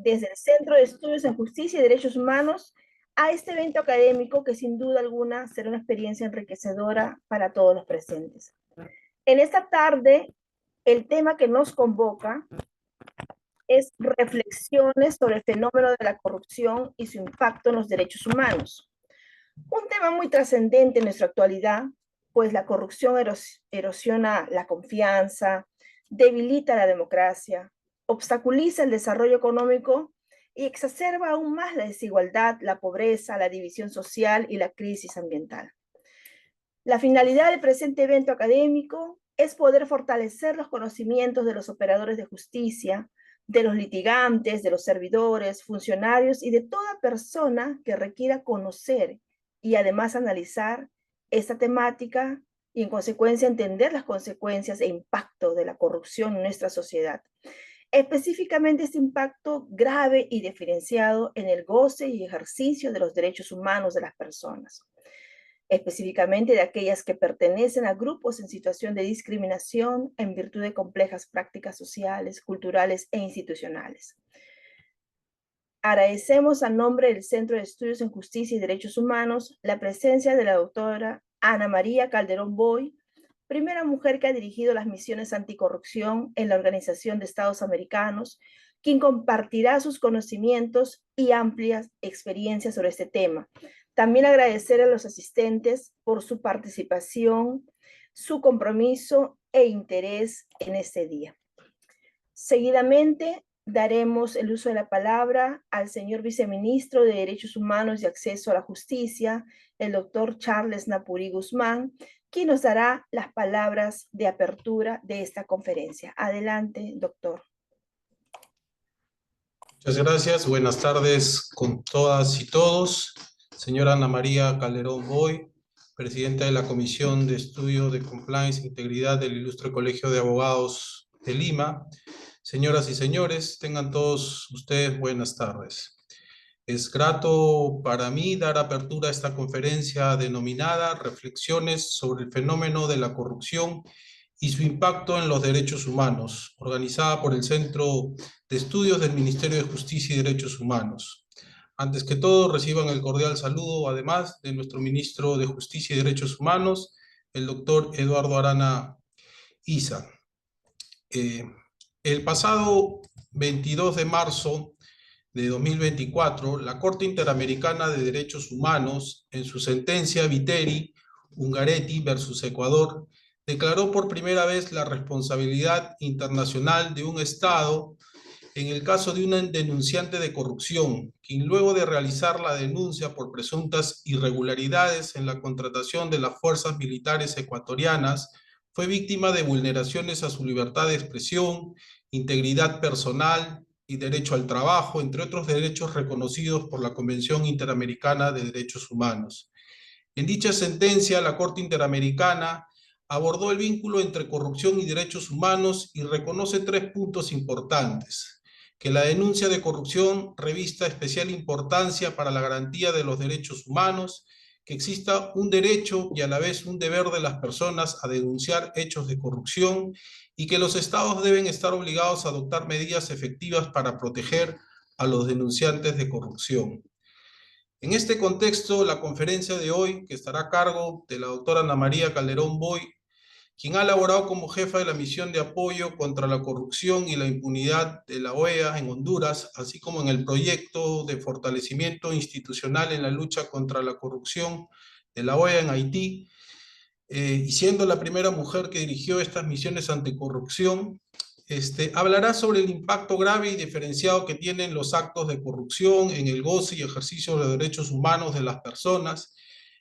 desde el Centro de Estudios en Justicia y Derechos Humanos a este evento académico que sin duda alguna será una experiencia enriquecedora para todos los presentes. En esta tarde, el tema que nos convoca es reflexiones sobre el fenómeno de la corrupción y su impacto en los derechos humanos. Un tema muy trascendente en nuestra actualidad, pues la corrupción erosiona la confianza, debilita la democracia, obstaculiza el desarrollo económico y exacerba aún más la desigualdad, la pobreza, la división social y la crisis ambiental. La finalidad del presente evento académico es poder fortalecer los conocimientos de los operadores de justicia, de los litigantes, de los servidores, funcionarios y de toda persona que requiera conocer y además analizar esta temática y en consecuencia entender las consecuencias e impacto de la corrupción en nuestra sociedad. Específicamente este impacto grave y diferenciado en el goce y ejercicio de los derechos humanos de las personas, específicamente de aquellas que pertenecen a grupos en situación de discriminación en virtud de complejas prácticas sociales, culturales e institucionales. Agradecemos a nombre del Centro de Estudios en Justicia y Derechos Humanos la presencia de la doctora Ana María Calderón Boy, primera mujer que ha dirigido las misiones anticorrupción en la Organización de Estados Americanos, quien compartirá sus conocimientos y amplias experiencias sobre este tema. También agradecer a los asistentes por su participación, su compromiso e interés en este día. Seguidamente, daremos el uso de la palabra al señor viceministro de Derechos Humanos y Acceso a la Justicia, el doctor Charles Napuri Guzmán, quien nos dará las palabras de apertura de esta conferencia. Adelante, doctor. Muchas gracias. Buenas tardes con todas y todos. Señora Ana María Calderón Boy, presidenta de la Comisión de Estudio de Compliance e Integridad del Ilustre Colegio de Abogados de Lima. Señoras y señores, tengan todos ustedes buenas tardes. Es grato para mí dar apertura a esta conferencia denominada Reflexiones sobre el fenómeno de la corrupción y su impacto en los derechos humanos, organizada por el Centro de Estudios del Ministerio de Justicia y Derechos Humanos. Antes que todo, reciban el cordial saludo, además, de nuestro Ministro de Justicia y Derechos Humanos, el doctor Eduardo Arana Issa. El pasado 22 de marzo de 2024, la Corte Interamericana de Derechos Humanos, en su sentencia Viteri Ungaretti versus Ecuador, declaró por primera vez la responsabilidad internacional de un Estado en el caso de una denunciante de corrupción, quien luego de realizar la denuncia por presuntas irregularidades en la contratación de las fuerzas militares ecuatorianas, fue víctima de vulneraciones a su libertad de expresión, integridad personal y derecho al trabajo, entre otros derechos reconocidos por la Convención Interamericana de Derechos Humanos. En dicha sentencia, la Corte Interamericana abordó el vínculo entre corrupción y derechos humanos y reconoce 3 puntos importantes: que la denuncia de corrupción revista especial importancia para la garantía de los derechos humanos, que exista un derecho y a la vez un deber de las personas a denunciar hechos de corrupción y que los estados deben estar obligados a adoptar medidas efectivas para proteger a los denunciantes de corrupción. En este contexto, la conferencia de hoy, que estará a cargo de la doctora Ana María Calderón Boy, quien ha elaborado como jefa de la misión de apoyo contra la corrupción y la impunidad de la OEA en Honduras, así como en el proyecto de fortalecimiento institucional en la lucha contra la corrupción de la OEA en Haití, y siendo la primera mujer que dirigió estas misiones anticorrupción, hablará sobre el impacto grave y diferenciado que tienen los actos de corrupción en el goce y ejercicio de los derechos humanos de las personas,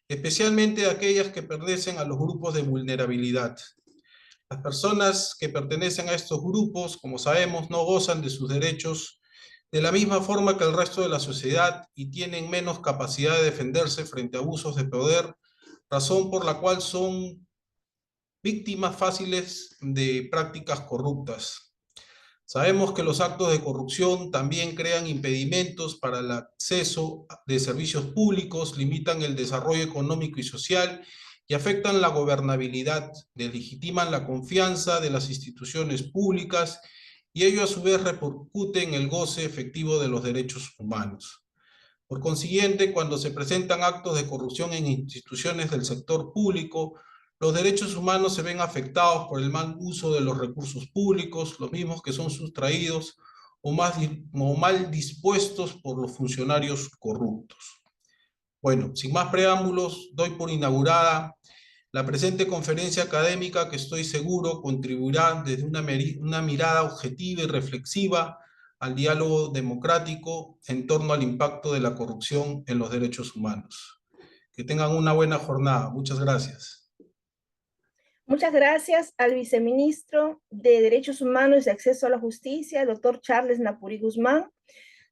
especialmente aquellas que pertenecen a los grupos de vulnerabilidad. Las personas que pertenecen a estos grupos, como sabemos, no gozan de sus derechos de la misma forma que el resto de la sociedad y tienen menos capacidad de defenderse frente a abusos de poder, razón por la cual son víctimas fáciles de prácticas corruptas. Sabemos que los actos de corrupción también crean impedimentos para el acceso de servicios públicos, limitan el desarrollo económico y social y afectan la gobernabilidad, deslegitiman la confianza de las instituciones públicas y ello a su vez repercute en el goce efectivo de los derechos humanos. Por consiguiente, cuando se presentan actos de corrupción en instituciones del sector público, los derechos humanos se ven afectados por el mal uso de los recursos públicos, los mismos que son sustraídos o mal dispuestos por los funcionarios corruptos. Bueno, sin más preámbulos, doy por inaugurada la presente conferencia académica que estoy seguro contribuirá desde una mirada objetiva y reflexiva al diálogo democrático en torno al impacto de la corrupción en los derechos humanos. Que tengan una buena jornada. Muchas gracias. Muchas gracias al viceministro de Derechos Humanos y Acceso a la Justicia, el doctor Charles Napuri Guzmán.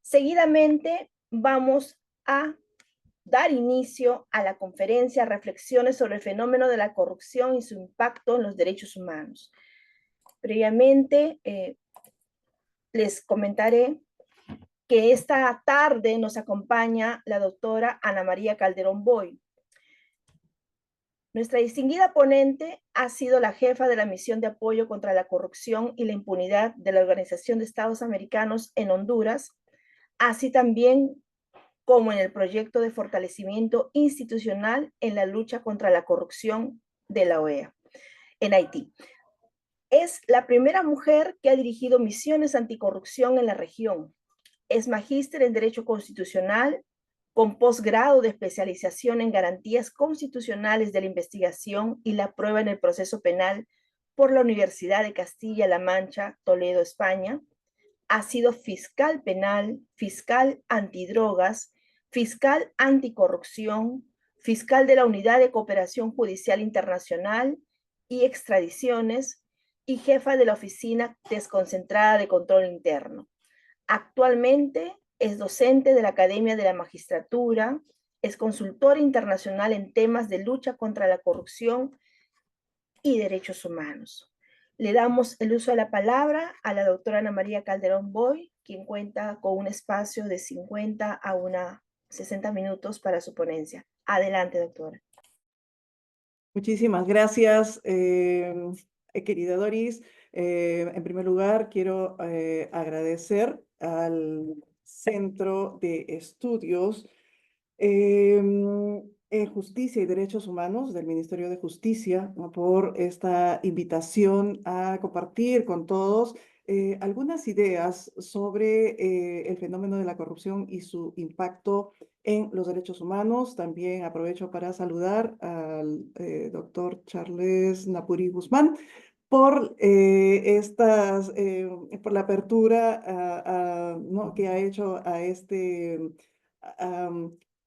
Seguidamente vamos a dar inicio a la conferencia Reflexiones sobre el fenómeno de la corrupción y su impacto en los derechos humanos. Previamente, les comentaré que esta tarde nos acompaña la doctora Ana María Calderón Boy. Nuestra distinguida ponente ha sido la jefa de la misión de apoyo contra la corrupción y la impunidad de la Organización de Estados Americanos en Honduras, así también como en el proyecto de fortalecimiento institucional en la lucha contra la corrupción de la OEA en Haití. Es la primera mujer que ha dirigido misiones anticorrupción en la región. Es magíster en Derecho Constitucional con posgrado de especialización en garantías constitucionales de la investigación y la prueba en el proceso penal por la Universidad de Castilla-La Mancha, Toledo, España. Ha sido fiscal penal, fiscal antidrogas, fiscal anticorrupción, fiscal de la Unidad de Cooperación Judicial Internacional y Extradiciones y jefa de la Oficina Desconcentrada de Control Interno. Actualmente es docente de la Academia de la Magistratura, es consultora internacional en temas de lucha contra la corrupción y derechos humanos. Le damos el uso de la palabra a la doctora Ana María Calderón Boy, quien cuenta con un espacio de 50 a 60 minutos para su ponencia. Adelante, doctora. Muchísimas gracias, querida Doris. En primer lugar, quiero agradecer al Centro de Estudios en Justicia y Derechos Humanos del Ministerio de Justicia, ¿no?, por esta invitación a compartir con todos algunas ideas sobre el fenómeno de la corrupción y su impacto en los derechos humanos. También aprovecho para saludar al doctor Charles Napuri Guzmán por la apertura ¿no?, que ha hecho a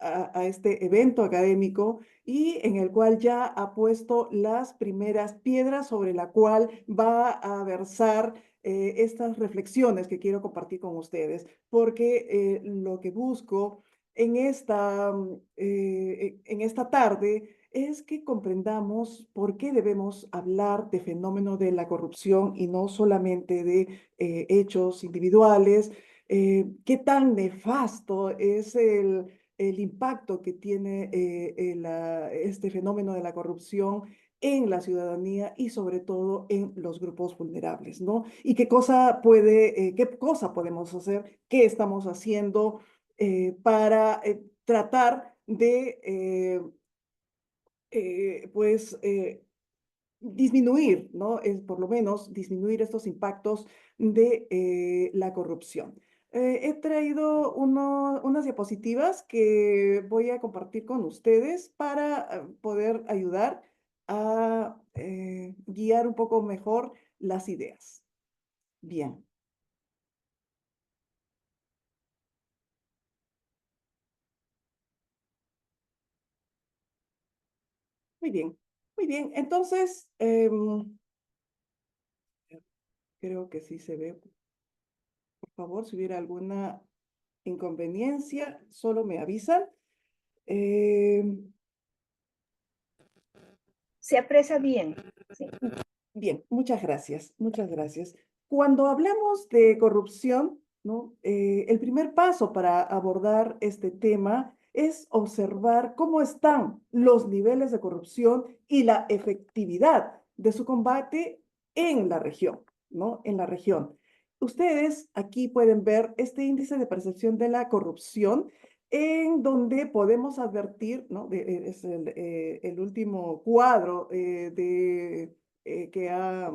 a, a este evento académico y en el cual ya ha puesto las primeras piedras sobre la cual va a versar estas reflexiones que quiero compartir con ustedes, porque lo que busco en esta tarde es que comprendamos por qué debemos hablar de fenómeno de la corrupción y no solamente de hechos individuales, qué tan nefasto es el impacto que tiene este fenómeno de la corrupción en la ciudadanía y sobre todo en los grupos vulnerables, ¿no? Y qué cosa podemos hacer, qué estamos haciendo para tratar de, pues, disminuir, ¿no? Por lo menos disminuir estos impactos de la corrupción. He traído unas diapositivas que voy a compartir con ustedes para poder ayudar a guiar un poco mejor las ideas. Bien. Muy bien, muy bien. Entonces, creo que sí se ve. Por favor, si hubiera alguna inconveniencia, solo me avisan. Se aprecia bien. Sí. Bien, muchas gracias, muchas gracias. Cuando hablamos de corrupción, ¿no? El primer paso para abordar este tema es observar cómo están los niveles de corrupción y la efectividad de su combate en la región, ¿no? En la región. ustedes aquí pueden ver este índice de percepción de la corrupción, en donde podemos advertir, ¿no? Es el último cuadro que ha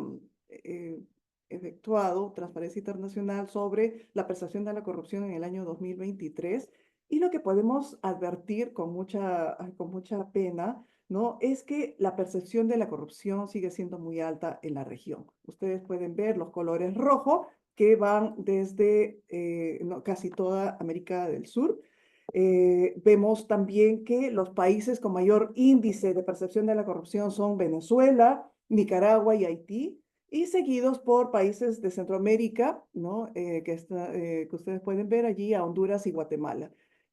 efectuado Transparencia Internacional sobre la percepción de la corrupción en el año 2023. Y lo que podemos advertir con mucha pena, ¿no? Es que la percepción de la corrupción sigue siendo muy alta en la región. Ustedes pueden ver los colores rojo que van desde casi toda América del Sur. Vemos también que los países con mayor índice de percepción de la corrupción son Venezuela, Nicaragua y Haití, y seguidos por países de Centroamérica, ¿no? Que ustedes pueden ver allí, a Honduras y Guatemala.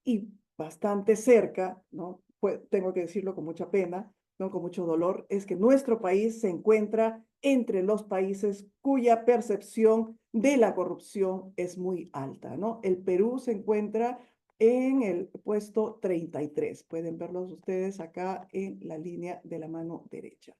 Y bastante cerca, ¿no? Pues, tengo que decirlo con mucha pena, ¿no? Con mucho dolor, es que nuestro país se encuentra entre los países cuya percepción de la corrupción es muy alta, ¿no? El Perú se encuentra en el puesto 33. Pueden verlos ustedes acá en la línea de la mano derecha.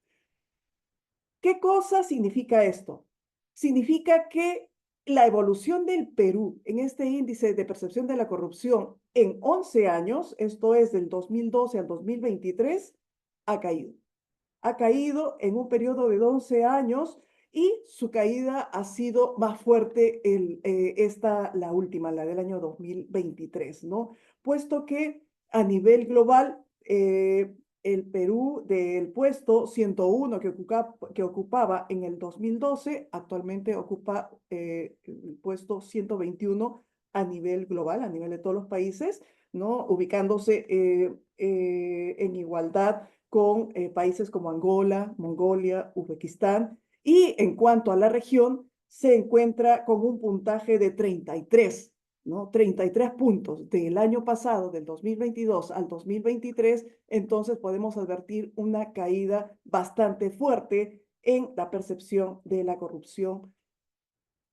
¿Qué cosa significa esto? Significa que la evolución del Perú en este índice de percepción de la corrupción en 11 años, esto es del 2012 al 2023, ha caído. Ha caído en un periodo de 11 años y su caída ha sido más fuerte la última, la del año 2023, ¿no? Puesto que a nivel global, el Perú del puesto 101 que ocupaba en el 2012, actualmente ocupa el puesto 121 a nivel global, a nivel de todos los países, ¿no? Ubicándose en igualdad con países como Angola, Mongolia, Uzbekistán. Y en cuanto a la región, se encuentra con un puntaje de 33, ¿no? 33 puntos del año pasado, del 2022 al 2023, entonces podemos advertir una caída bastante fuerte en la percepción de la corrupción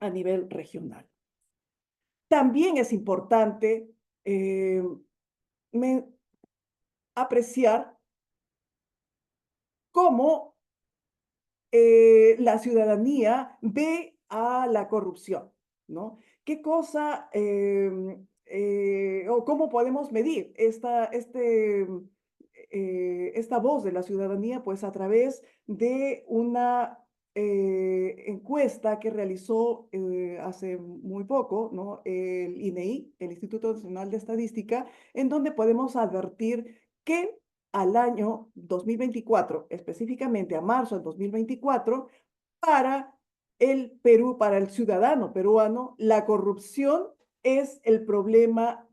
a nivel regional. También es importante apreciar cómo la ciudadanía ve a la corrupción, ¿no? ¿Qué cosa o cómo podemos medir esta voz de la ciudadanía? Pues a través de una encuesta que realizó hace muy poco, ¿no? El INEI, el Instituto Nacional de Estadística, en donde podemos advertir que al año 2024, específicamente a marzo del 2024, para el Perú, para el ciudadano peruano, la corrupción es el problema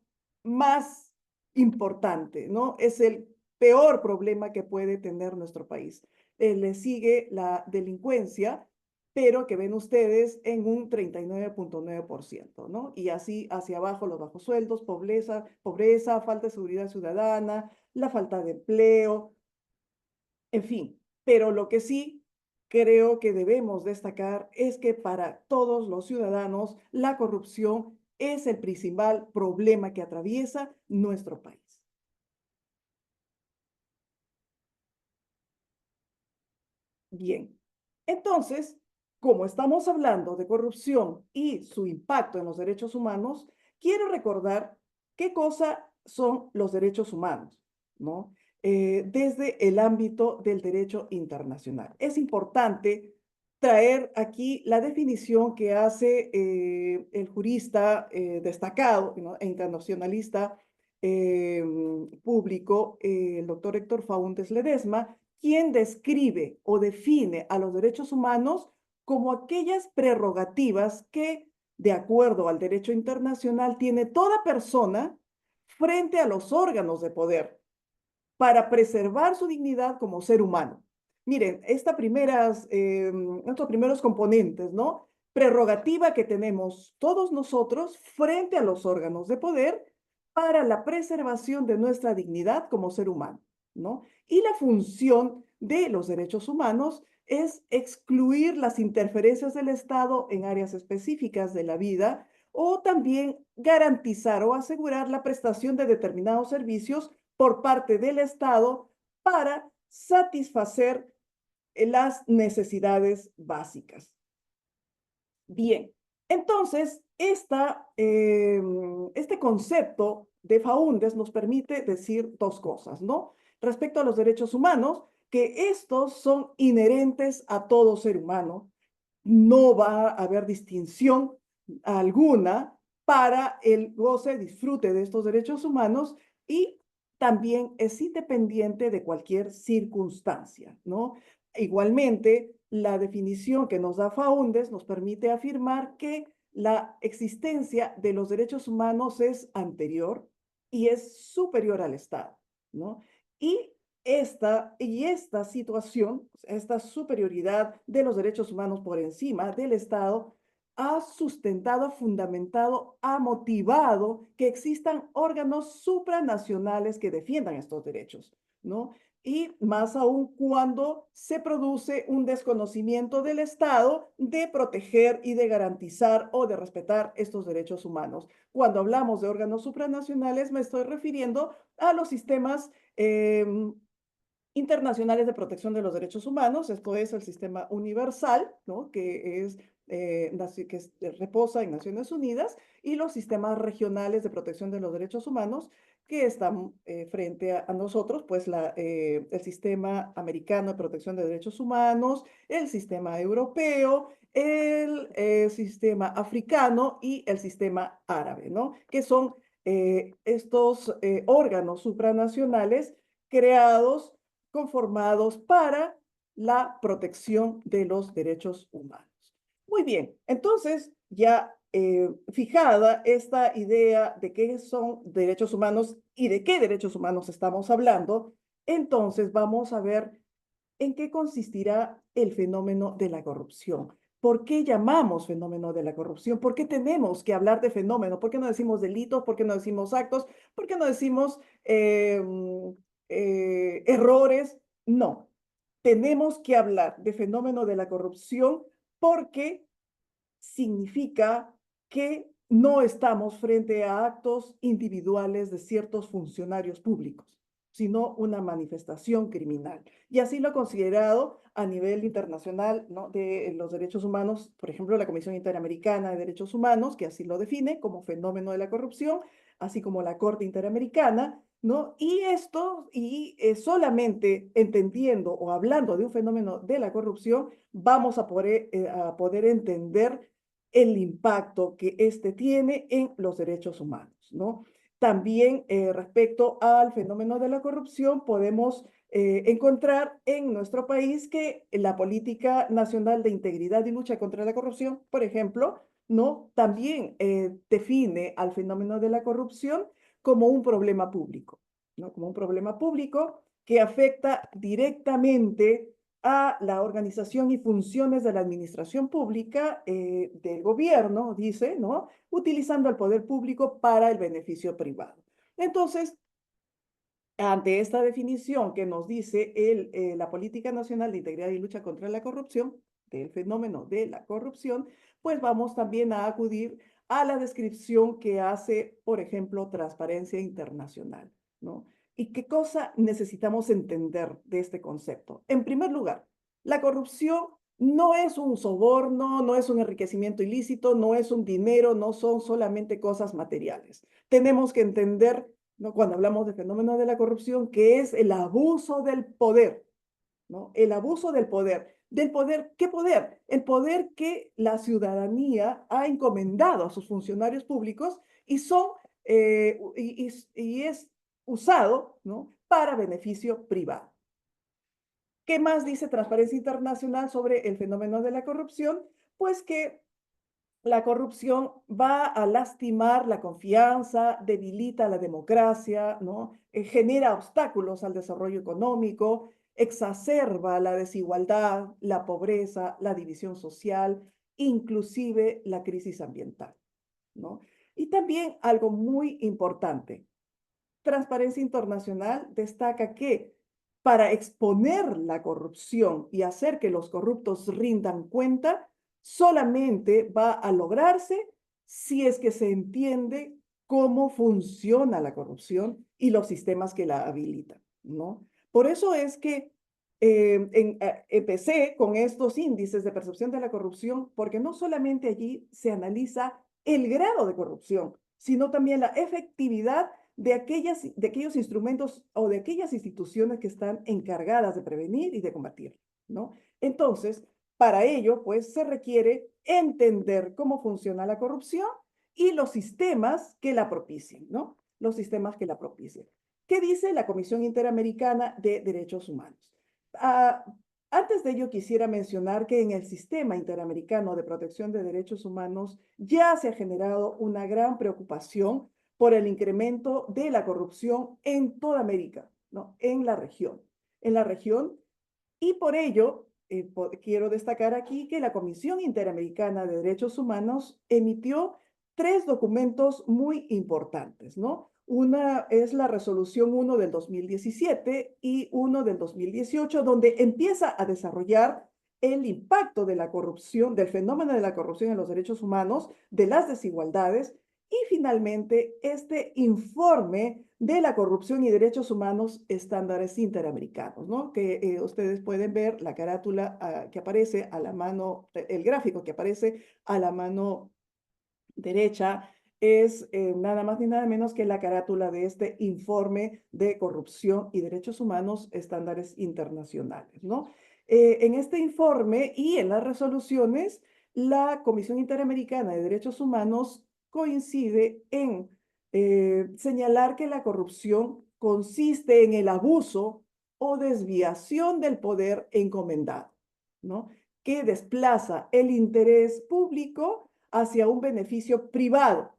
más importante, ¿no? Es el peor problema que puede tener nuestro país. Le sigue la delincuencia, pero que ven ustedes en un 39.9%, ¿no? Y así hacia abajo los bajos sueldos, pobreza, falta de seguridad ciudadana, la falta de empleo, en fin. Pero lo que sí creo que debemos destacar es que para todos los ciudadanos la corrupción es el principal problema que atraviesa nuestro país. Bien, entonces, como estamos hablando de corrupción y su impacto en los derechos humanos, quiero recordar qué cosa son los derechos humanos, ¿no? Desde el ámbito del derecho internacional. Es importante traer aquí la definición que hace el jurista destacado, ¿no? E internacionalista público, el doctor Héctor Faúndez Ledesma, quien describe o define a los derechos humanos como aquellas prerrogativas que, de acuerdo al derecho internacional, tiene toda persona frente a los órganos de poder para preservar su dignidad como ser humano. Miren, estos primeros componentes, ¿no? Prerrogativa que tenemos todos nosotros frente a los órganos de poder para la preservación de nuestra dignidad como ser humano, ¿no? Y la función de los derechos humanos es excluir las interferencias del Estado en áreas específicas de la vida o también garantizar o asegurar la prestación de determinados servicios por parte del Estado para satisfacer las necesidades básicas. Bien, Entonces, este concepto de Faundes nos permite decir dos cosas, ¿no? Respecto a los derechos humanos, que estos son inherentes a todo ser humano, no va a haber distinción alguna para el goce, disfrute de estos derechos humanos y también es independiente de cualquier circunstancia, ¿no? Igualmente, la definición que nos da Faundes nos permite afirmar que la existencia de los derechos humanos es anterior y es superior al Estado, ¿no? Y esta situación, esta superioridad de los derechos humanos por encima del Estado, ha sustentado, fundamentado, ha motivado que existan órganos supranacionales que defiendan estos derechos, ¿no? Y más aún cuando se produce un desconocimiento del Estado de proteger y de garantizar o de respetar estos derechos humanos. Cuando hablamos de órganos supranacionales, me estoy refiriendo a los sistemas internacionales de protección de los derechos humanos. Esto es el sistema universal, ¿no? Que reposa en Naciones Unidas, y los sistemas regionales de protección de los derechos humanos que están frente a nosotros, pues el sistema americano de protección de derechos humanos, el sistema europeo, el sistema africano y el sistema árabe, ¿no? Que son estos órganos supranacionales creados, conformados para la protección de los derechos humanos. Muy bien, entonces ya fijada esta idea de qué son derechos humanos y de qué derechos humanos estamos hablando, entonces vamos a ver en qué consistirá el fenómeno de la corrupción. ¿Por qué llamamos fenómeno de la corrupción? ¿Por qué tenemos que hablar de fenómeno? ¿Por qué no decimos delitos? ¿Por qué no decimos actos? ¿Por qué no decimos errores? No, tenemos que hablar de fenómeno de la corrupción porque significa que no estamos frente a actos individuales de ciertos funcionarios públicos, sino una manifestación criminal. Y así lo ha considerado a nivel internacional, ¿no? De los derechos humanos, por ejemplo, la Comisión Interamericana de Derechos Humanos, que así lo define como fenómeno de la corrupción, así como la Corte Interamericana, ¿no? Y solamente entendiendo o hablando de un fenómeno de la corrupción, vamos a poder entender el impacto que éste tiene en los derechos humanos, ¿no? También respecto al fenómeno de la corrupción, podemos encontrar en nuestro país que la Política Nacional de Integridad y Lucha contra la Corrupción, por ejemplo, ¿no? También define al fenómeno de la corrupción como un problema público, ¿no? Como un problema público que afecta directamente a la organización y funciones de la administración pública del gobierno, dice, ¿no? Utilizando el poder público para el beneficio privado. Entonces, ante esta definición que nos dice la Política Nacional de Integridad y Lucha contra la Corrupción, del fenómeno de la corrupción, pues vamos también a acudir a la descripción que hace, por ejemplo, Transparencia Internacional, ¿no? ¿Y qué cosa necesitamos entender de este concepto? En primer lugar, la corrupción no es un soborno, no es un enriquecimiento ilícito, no es un dinero, no son solamente cosas materiales. Tenemos que entender, ¿no? Cuando hablamos de fenómeno de la corrupción, que es el abuso del poder, ¿no? El abuso del poder. ¿Del poder? ¿Qué poder? El poder que la ciudadanía ha encomendado a sus funcionarios públicos y es usado, ¿no? Para beneficio privado. ¿Qué más dice Transparencia Internacional sobre el fenómeno de la corrupción? Pues que la corrupción va a lastimar la confianza, debilita la democracia, ¿no? Genera obstáculos al desarrollo económico, exacerba la desigualdad, la pobreza, la división social, inclusive la crisis ambiental, ¿no? Y también algo muy importante, Transparencia Internacional destaca que para exponer la corrupción y hacer que los corruptos rindan cuenta, solamente va a lograrse si es que se entiende cómo funciona la corrupción y los sistemas que la habilitan, ¿no? Por eso es que empecé con estos índices de percepción de la corrupción porque no solamente allí se analiza el grado de corrupción, sino también la efectividad de aquellos instrumentos o de aquellas instituciones que están encargadas de prevenir y de combatir, ¿no? Entonces, para ello, pues, se requiere entender cómo funciona la corrupción y los sistemas que la propicien, ¿no? Los sistemas que la propicien. ¿Qué dice la Comisión Interamericana de Derechos Humanos? Ah, antes de ello, quisiera mencionar que en el Sistema Interamericano de Protección de Derechos Humanos ya se ha generado una gran preocupación por el incremento de la corrupción en toda América, ¿no? En la región. En la región, y por ello, quiero destacar aquí que la Comisión Interamericana de Derechos Humanos emitió 3 documentos muy importantes, ¿no? Una es la Resolución 1 del 2017 y 1 del 2018, donde empieza a desarrollar el impacto de la corrupción, del fenómeno de la corrupción en los derechos humanos, de las desigualdades, y finalmente este informe de la corrupción y derechos humanos estándares interamericanos, ¿no? Que ustedes pueden ver la carátula que aparece a la mano, el gráfico que aparece a la mano derecha es nada más ni nada menos que la carátula de este informe de corrupción y derechos humanos estándares internacionales, ¿no? En este informe y en las resoluciones, la Comisión Interamericana de Derechos Humanos coincide en señalar que la corrupción consiste en el abuso o desviación del poder encomendado, ¿no? Que desplaza el interés público hacia un beneficio privado,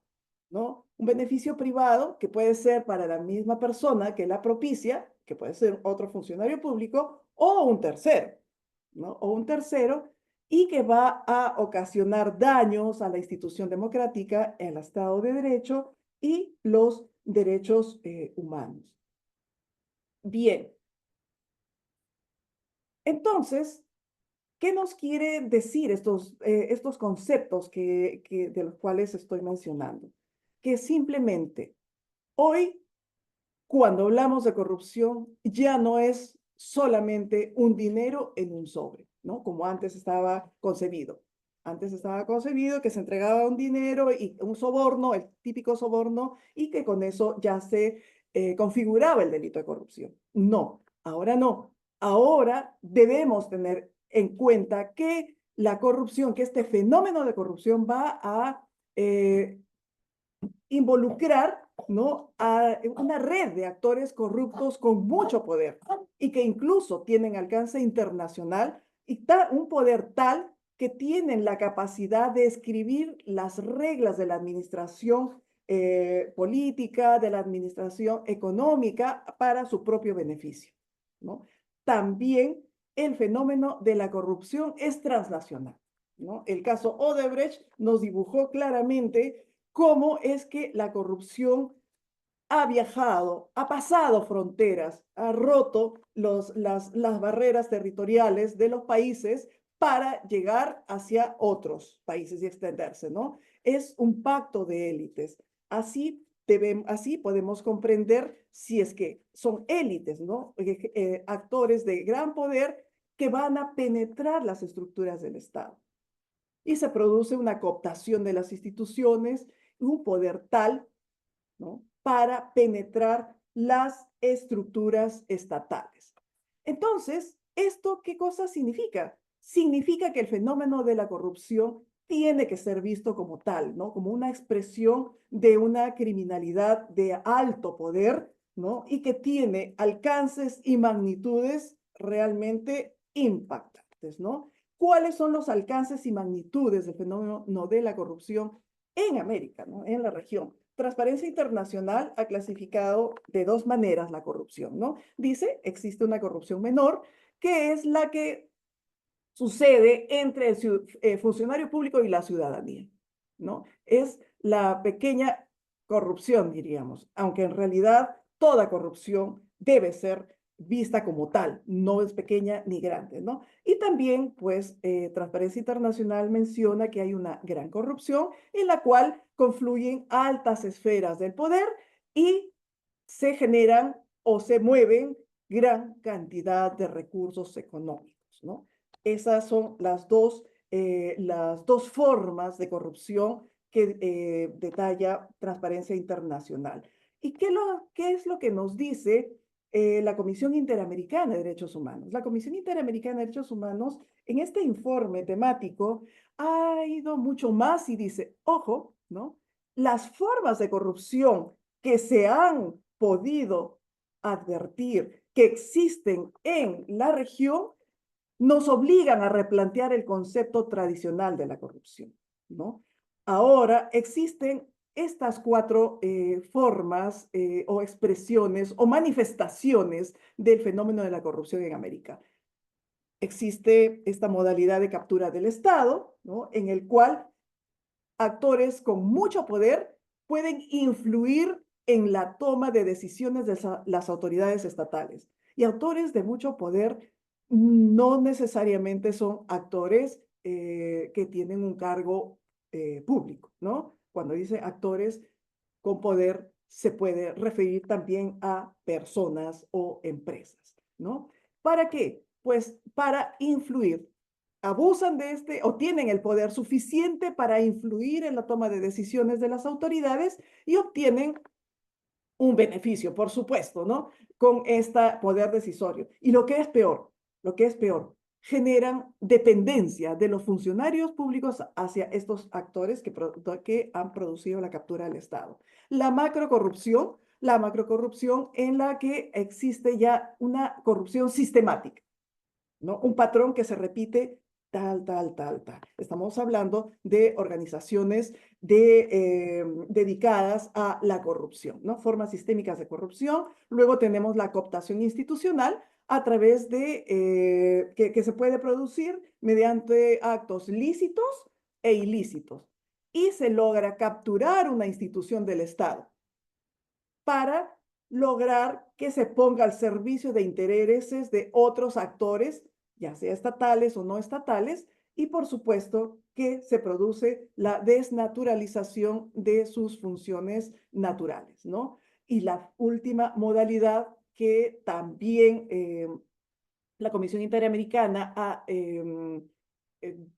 ¿no? Un beneficio privado que puede ser para la misma persona que la propicia, que puede ser otro funcionario público o un tercero, ¿no? O un tercero, y que va a ocasionar daños a la institución democrática, el Estado de Derecho y los derechos humanos. Bien, entonces, ¿qué nos quieren decir estos conceptos de los cuales estoy mencionando? Que simplemente hoy, cuando hablamos de corrupción, ya no es solamente un dinero en un sobre, ¿no? Como antes estaba concebido. Antes estaba concebido que se entregaba un dinero y un soborno, el típico soborno, y que con eso ya se configuraba el delito de corrupción. No, ahora no. Ahora debemos tener en cuenta que la corrupción, que este fenómeno de corrupción va a involucrar, ¿no?, a una red de actores corruptos con mucho poder y que incluso tienen alcance internacional y un poder tal que tienen la capacidad de escribir las reglas de la administración política, de la administración económica para su propio beneficio, ¿no? También el fenómeno de la corrupción es transnacional, ¿no? El caso Odebrecht nos dibujó claramente cómo es que la corrupción ha viajado, ha pasado fronteras, ha roto las barreras territoriales de los países para llegar hacia otros países y extenderse, ¿no? Es un pacto de élites. Así podemos comprender si es que son élites, ¿no? Actores de gran poder que van a penetrar las estructuras del Estado. Y se produce una cooptación de las instituciones, un poder tal, ¿no?, para penetrar las estructuras estatales. Entonces, ¿esto qué cosa significa? Significa que el fenómeno de la corrupción tiene que ser visto como tal, ¿no? Como una expresión de una criminalidad de alto poder, ¿no? Y que tiene alcances y magnitudes realmente impactantes, ¿no? ¿Cuáles son los alcances y magnitudes del fenómeno de la corrupción en América, ¿no?, en la región? Transparencia Internacional ha clasificado de 2 maneras la corrupción, ¿no? Dice, existe una corrupción menor, que es la que sucede entre el funcionario público y la ciudadanía, ¿no? Es la pequeña corrupción, diríamos, aunque en realidad toda corrupción debe ser vista como tal, no es pequeña ni grande, ¿no? Y también, pues, Transparencia Internacional menciona que hay una gran corrupción en la cual confluyen altas esferas del poder y se generan o se mueven gran cantidad de recursos económicos, ¿no? Esas son las dos formas de corrupción que detalla Transparencia Internacional. ¿Y qué es lo que nos dice la Comisión Interamericana de Derechos Humanos? La Comisión Interamericana de Derechos Humanos, en este informe temático, ha ido mucho más y dice, ojo, ¿no? Las formas de corrupción que se han podido advertir que existen en la región nos obligan a replantear el concepto tradicional de la corrupción, ¿no? Ahora existen estas cuatro formas o expresiones o manifestaciones del fenómeno de la corrupción en América. Existe esta modalidad de captura del Estado, ¿no? En el cual actores con mucho poder pueden influir en la toma de decisiones de las autoridades estatales. Y autores de mucho poder no necesariamente son actores que tienen un cargo público, ¿no? Cuando dice actores con poder, se puede referir también a personas o empresas, ¿no? ¿Para qué? Pues para influir. Abusan de este o tienen el poder suficiente para influir en la toma de decisiones de las autoridades y obtienen un beneficio, por supuesto, ¿no? Con este poder decisorio. Y lo que es peor, generan dependencia de los funcionarios públicos hacia estos actores que han producido la captura del Estado. La macrocorrupción en la que existe ya una corrupción sistemática, ¿no? Un patrón que se repite tal, tal, tal, tal. Estamos hablando de organizaciones dedicadas a la corrupción, ¿no? Formas sistémicas de corrupción. Luego tenemos la cooptación institucional a través de que se puede producir mediante actos lícitos e ilícitos. Y se logra capturar una institución del Estado para lograr que se ponga al servicio de intereses de otros actores, ya sea estatales o no estatales, y por supuesto que se produce la desnaturalización de sus funciones naturales, ¿no? Y la última modalidad que también la Comisión Interamericana ha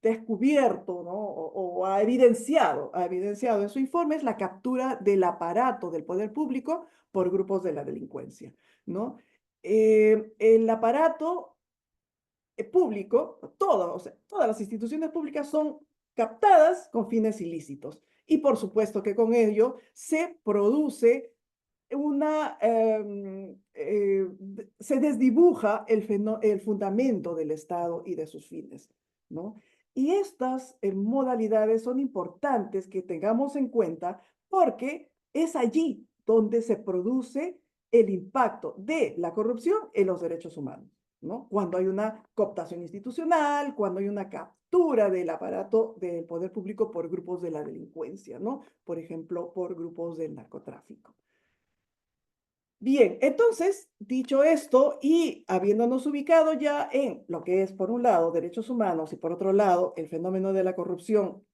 descubierto, ¿no? o ha evidenciado en su informe es la captura del aparato del poder público por grupos de la delincuencia, ¿no? El aparato público, o sea, todas las instituciones públicas son captadas con fines ilícitos. Y por supuesto que con ello se produce se desdibuja el fundamento del Estado y de sus fines, ¿no? Y estas modalidades son importantes que tengamos en cuenta porque es allí donde se produce el impacto de la corrupción en los derechos humanos, ¿no? Cuando hay una cooptación institucional, cuando hay una captura del aparato del poder público por grupos de la delincuencia, ¿no? Por ejemplo, por grupos del narcotráfico. Bien, entonces, dicho esto y habiéndonos ubicado ya en lo que es, por un lado, derechos humanos y por otro lado, el fenómeno de la corrupción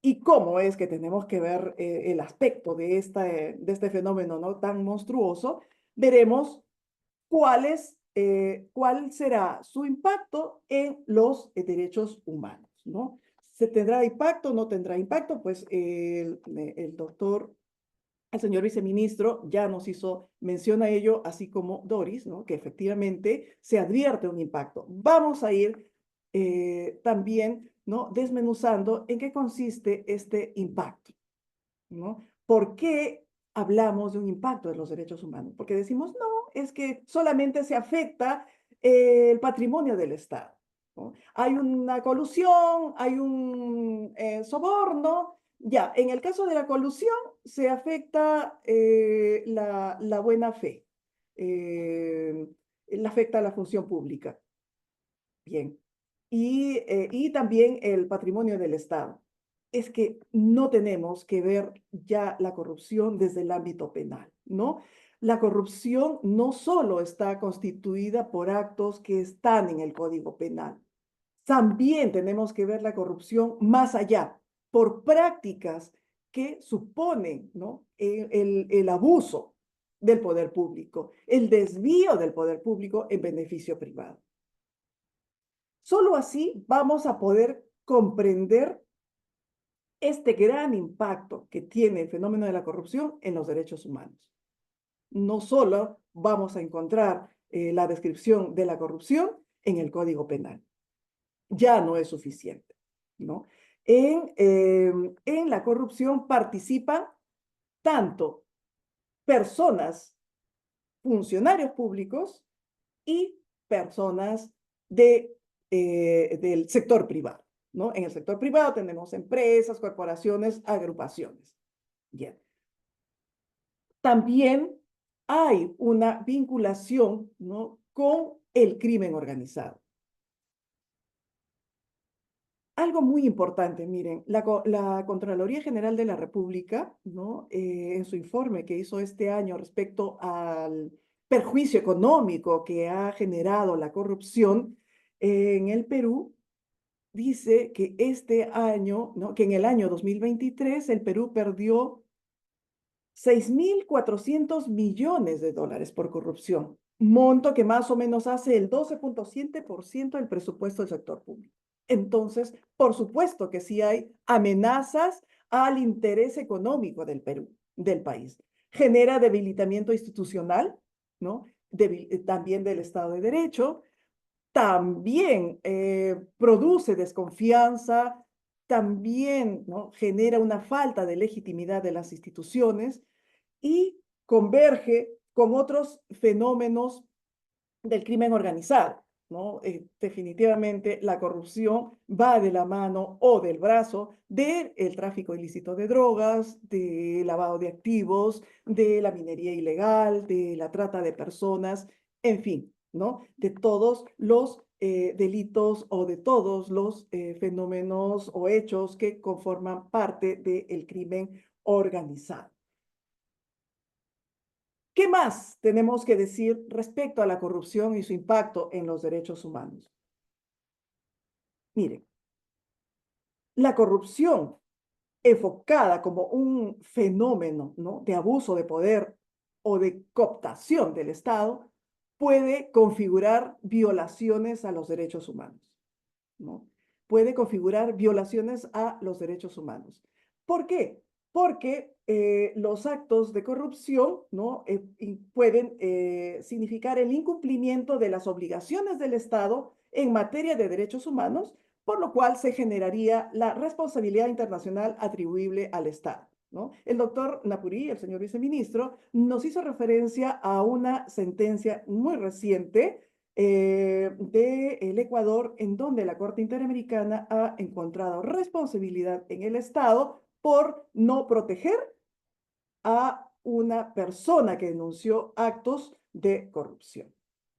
y cómo es que tenemos que ver el aspecto de este fenómeno, ¿no? tan monstruoso, veremos cuál será su impacto en los derechos humanos, ¿no? ¿Se tendrá impacto o no tendrá impacto? Pues el doctor el señor viceministro ya nos hizo mención a ello, así como Doris, ¿no? Que efectivamente se advierte un impacto. Vamos a ir también, ¿no? desmenuzando en qué consiste este impacto, ¿no? ¿Por qué hablamos de un impacto de los derechos humanos? Porque decimos, no, es que solamente se afecta el patrimonio del Estado, ¿no? Hay una colusión, hay un soborno. Ya, en el caso de la colusión se afecta la buena fe, afecta la función pública. Bien. Y también el patrimonio del Estado. Es que no tenemos que ver ya la corrupción desde el ámbito penal, ¿no? La corrupción no solo está constituida por actos que están en el Código Penal, también tenemos que ver la corrupción más allá, por prácticas que suponen, ¿no? el abuso del poder público, el desvío del poder público en beneficio privado. Solo así vamos a poder comprender este gran impacto que tiene el fenómeno de la corrupción en los derechos humanos. No solo vamos a encontrar la descripción de la corrupción en el Código Penal. Ya no es suficiente, ¿no? En la corrupción participan tanto personas, funcionarios públicos y personas del sector privado, ¿no? En el sector privado tenemos empresas, corporaciones, agrupaciones. Bien. También hay una vinculación, ¿no?, con el crimen organizado. Algo muy importante, miren, la Contraloría General de la República, ¿no?, en su informe que hizo este año respecto al perjuicio económico que ha generado la corrupción en el Perú, dice que este año, ¿no?, que en el año 2023 el Perú perdió 6.400 millones de dólares por corrupción, monto que más o menos hace el 12.7% del presupuesto del sector público. Entonces, por supuesto que sí hay amenazas al interés económico del Perú, del país. Genera debilitamiento institucional, ¿no? También del Estado de Derecho, también produce desconfianza, también, ¿no?, genera una falta de legitimidad de las instituciones y converge con otros fenómenos del crimen organizado, ¿no? Definitivamente la corrupción va de la mano o del brazo del tráfico ilícito de drogas, del lavado de activos, de la minería ilegal, de la trata de personas, en fin, ¿no?, de todos los delitos o de todos los fenómenos o hechos que conforman parte del crimen organizado. ¿Qué más tenemos que decir respecto a la corrupción y su impacto en los derechos humanos? Miren, la corrupción enfocada como un fenómeno, ¿no?, de abuso de poder o de cooptación del Estado puede configurar violaciones a los derechos humanos, ¿no? Puede configurar violaciones a los derechos humanos. ¿Por qué? Porque los actos de corrupción, ¿no?, pueden significar el incumplimiento de las obligaciones del Estado en materia de derechos humanos, por lo cual se generaría la responsabilidad internacional atribuible al Estado, ¿no? El doctor Napurí, el señor viceministro, nos hizo referencia a una sentencia muy reciente del Ecuador, en donde la Corte Interamericana ha encontrado responsabilidad en el Estado por no proteger a una persona que denunció actos de corrupción,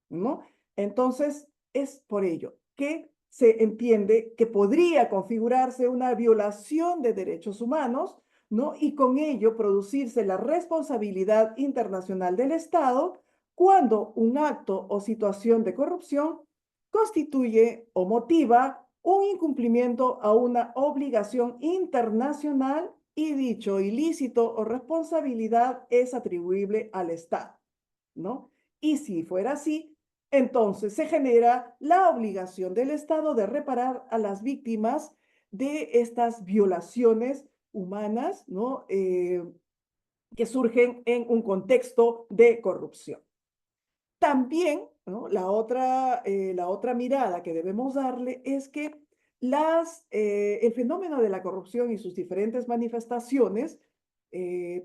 ¿no? Entonces, es por ello que se entiende que podría configurarse una violación de derechos humanos, ¿no?, y con ello producirse la responsabilidad internacional del Estado cuando un acto o situación de corrupción constituye o motiva un incumplimiento a una obligación internacional y dicho ilícito o responsabilidad es atribuible al Estado, ¿no? Y si fuera así, entonces se genera la obligación del Estado de reparar a las víctimas de estas violaciones humanas, ¿no?, que surgen en un contexto de corrupción. También, ¿no?, la otra mirada que debemos darle es que el fenómeno de la corrupción y sus diferentes manifestaciones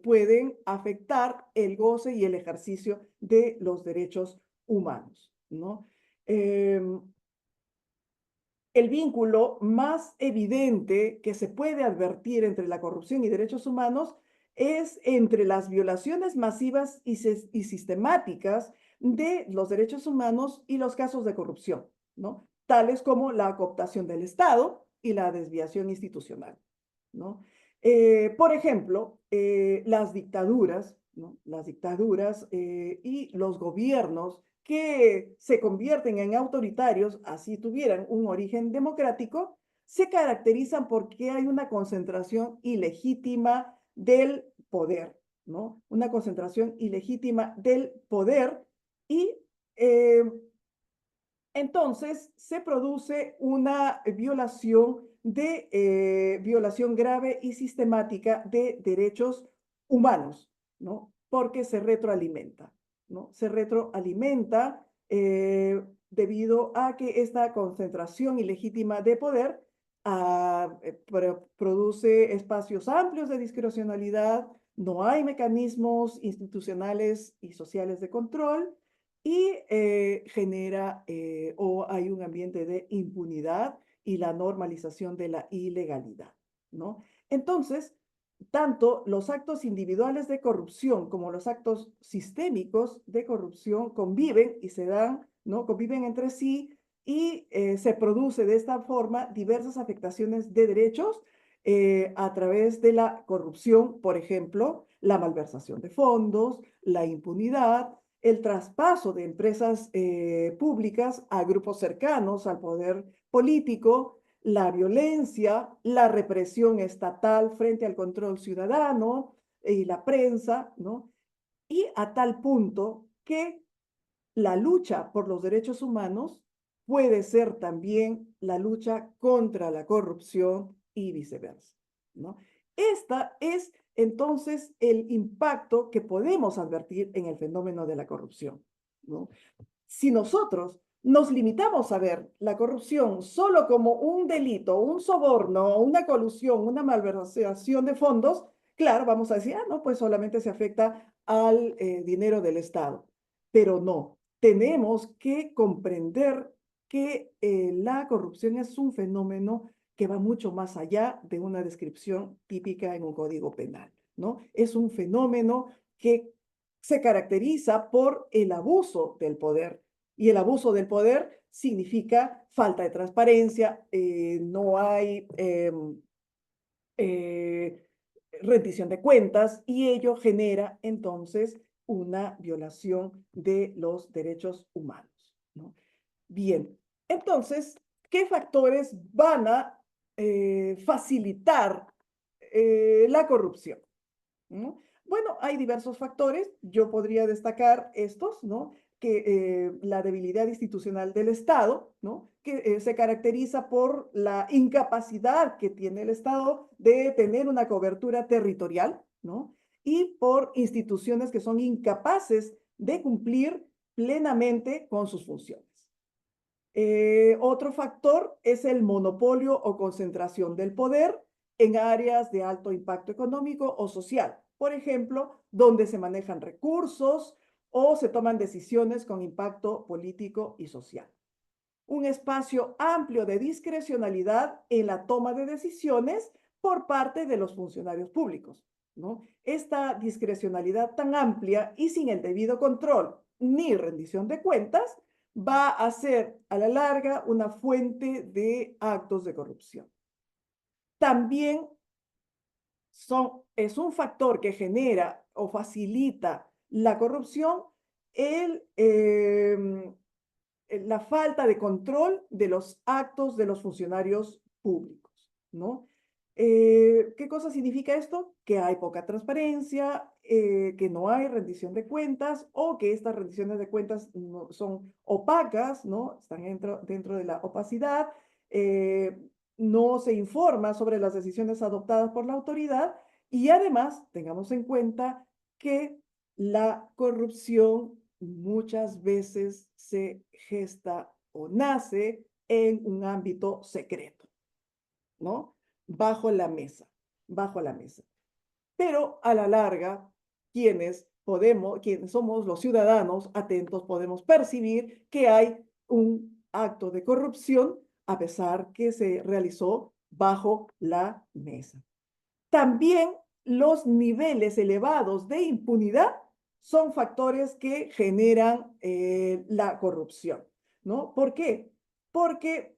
pueden afectar el goce y el ejercicio de los derechos humanos, ¿no? El vínculo más evidente que se puede advertir entre la corrupción y derechos humanos es entre las violaciones masivas y sistemáticas de los derechos humanos y los casos de corrupción, ¿no?, tales como la cooptación del Estado y la desviación institucional, ¿no? Por ejemplo, las dictaduras, ¿no?, las dictaduras y los gobiernos que se convierten en autoritarios, así tuvieran un origen democrático, se caracterizan porque hay una concentración ilegítima del poder, ¿no? Una concentración ilegítima del poder y eh, entonces se produce una violación grave y sistemática de derechos humanos, ¿no? Porque se retroalimenta, ¿no? Se retroalimenta debido a que esta concentración ilegítima de poder produce espacios amplios de discrecionalidad, no hay mecanismos institucionales y sociales de control y genera o hay un ambiente de impunidad y la normalización de la ilegalidad, ¿no? Entonces, tanto los actos individuales de corrupción como los actos sistémicos de corrupción conviven y se dan, ¿no? Conviven entre sí y se produce de esta forma diversas afectaciones de derechos a través de la corrupción, por ejemplo, la malversación de fondos, la impunidad, el traspaso de empresas públicas a grupos cercanos al poder político, la violencia, la represión estatal frente al control ciudadano y la prensa, ¿no? Y a tal punto que la lucha por los derechos humanos puede ser también la lucha contra la corrupción y viceversa, ¿no? Esta es entonces el impacto que podemos advertir en el fenómeno de la corrupción, ¿no? Si nosotros nos limitamos a ver la corrupción solo como un delito, un soborno, una colusión, una malversación de fondos, claro, vamos a decir, no, pues solamente se afecta al dinero del Estado. Pero no, tenemos que comprender que la corrupción es un fenómeno que va mucho más allá de una descripción típica en un código penal, ¿no? Es un fenómeno que se caracteriza por el abuso del poder. Y el abuso del poder significa falta de transparencia, no hay eh, rendición de cuentas y ello genera entonces una violación de los derechos humanos, ¿no? Bien, entonces, ¿qué factores van a facilitar la corrupción? ¿No? Bueno, hay diversos factores. Yo podría destacar estos, ¿no? Que la debilidad institucional del Estado, ¿no? Que se caracteriza por la incapacidad que tiene el Estado de tener una cobertura territorial, ¿no? Y por instituciones que son incapaces de cumplir plenamente con sus funciones. Otro factor es el monopolio o concentración del poder en áreas de alto impacto económico o social. Por ejemplo, donde se manejan recursos o se toman decisiones con impacto político y social. Un espacio amplio de discrecionalidad en la toma de decisiones por parte de los funcionarios públicos, ¿no? Esta discrecionalidad tan amplia y sin el debido control ni rendición de cuentas va a ser a la larga una fuente de actos de corrupción. También es un factor que genera o facilita la corrupción la falta de control de los actos de los funcionarios públicos, ¿no? ¿Qué cosa significa esto? Que hay poca transparencia, que no hay rendición de cuentas o que estas rendiciones de cuentas no, son opacas, ¿no? Están dentro de la opacidad, no se informa sobre las decisiones adoptadas por la autoridad y además tengamos en cuenta que la corrupción muchas veces se gesta o nace en un ámbito secreto, ¿no? Bajo la mesa. Pero a la larga, quienes somos los ciudadanos atentos, podemos percibir que hay un acto de corrupción a pesar que se realizó bajo la mesa. También los niveles elevados de impunidad son factores que generan la corrupción, ¿no? ¿Por qué? Porque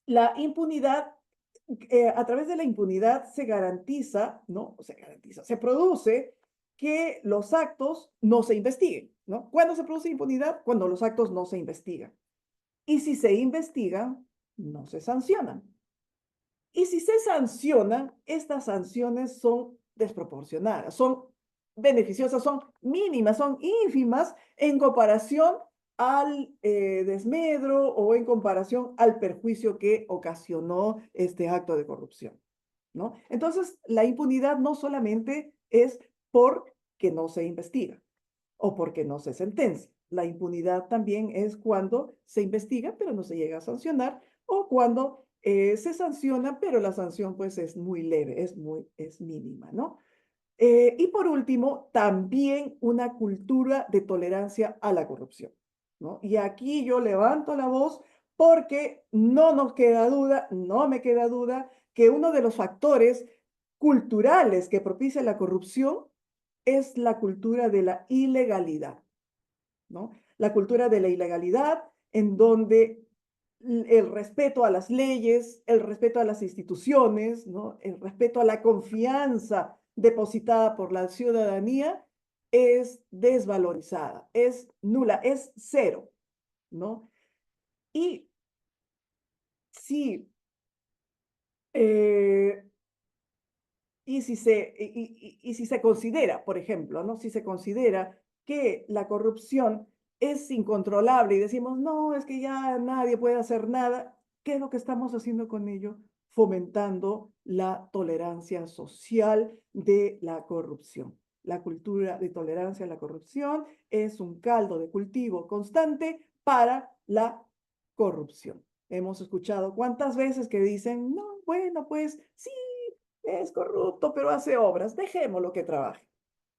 la impunidad, a través de la impunidad se garantiza, ¿no? Se produce que los actos no se investiguen, ¿no? ¿Cuándo se produce impunidad? Cuando los actos no se investigan. Y si se investigan, no se sancionan. Y si se sancionan, estas sanciones son desproporcionadas, son beneficiosas, son mínimas, son ínfimas en comparación al desmedro o en comparación al perjuicio que ocasionó este acto de corrupción, ¿no? Entonces, la impunidad no solamente es porque no se investiga o porque no se sentencia. La impunidad también es cuando se investiga, pero no se llega a sancionar, o cuando se sanciona, pero la sanción pues es muy leve, es mínima, ¿no? Y por último, también una cultura de tolerancia a la corrupción, ¿no? Y aquí yo levanto la voz porque no nos queda duda, no me queda duda, que uno de los factores culturales que propicia la corrupción es la cultura de la ilegalidad, ¿no? La cultura de la ilegalidad en donde el respeto a las leyes, el respeto a las instituciones, ¿no? El respeto a la confianza depositada por la ciudadanía es desvalorizada, es nula, es cero, ¿no? Y si, eh, y si se considera, por ejemplo, ¿no? Si se considera que la corrupción es incontrolable y decimos, no, es que ya nadie puede hacer nada, ¿qué es lo que estamos haciendo con ello? Fomentando la tolerancia social de la corrupción. La cultura de tolerancia a la corrupción es un caldo de cultivo constante para la corrupción. Hemos escuchado cuántas veces que dicen, no, bueno, pues sí, es corrupto, pero hace obras, dejémoslo que trabaje.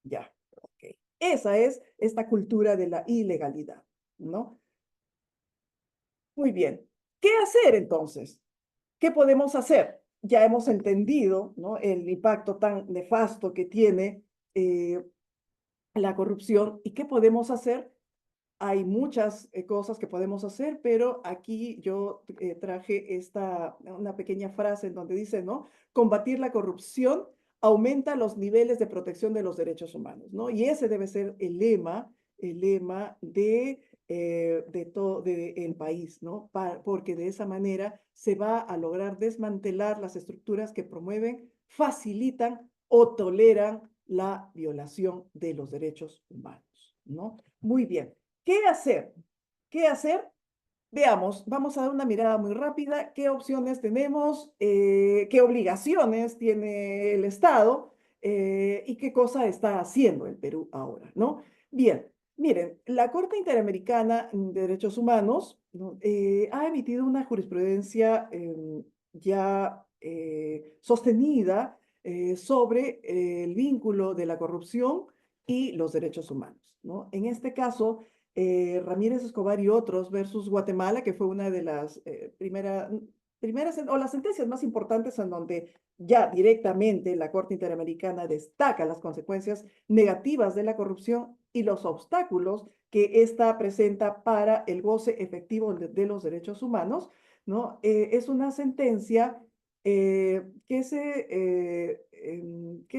Ya, ok. Esa es esta cultura de la ilegalidad, ¿no? Muy bien. ¿Qué hacer entonces? ¿Qué podemos hacer? Ya hemos entendido, ¿no?, el impacto tan nefasto que tiene la corrupción y qué podemos hacer. Hay muchas cosas que podemos hacer, pero aquí yo traje una pequeña frase en donde dice, ¿no? Combatir la corrupción aumenta los niveles de protección de los derechos humanos, ¿no? Y ese debe ser el lema de todo el país, ¿no? Porque de esa manera se va a lograr desmantelar las estructuras que promueven, facilitan o toleran la violación de los derechos humanos, ¿no? Muy bien. ¿Qué hacer? ¿Qué hacer? Veamos, vamos a dar una mirada muy rápida. ¿Qué opciones tenemos? ¿Qué obligaciones tiene el Estado? ¿Y qué cosa está haciendo el Perú ahora, ¿no? Bien, miren, la Corte Interamericana de Derechos Humanos, ¿no?, ha emitido una jurisprudencia ya sostenida sobre el vínculo de la corrupción y los derechos humanos, ¿no? En este caso, Ramírez Escobar y otros versus Guatemala, que fue una de las primeras o las sentencias más importantes en donde ya directamente la Corte Interamericana destaca las consecuencias negativas de la corrupción y los obstáculos que ésta presenta para el goce efectivo de los derechos humanos, ¿no? Es una sentencia que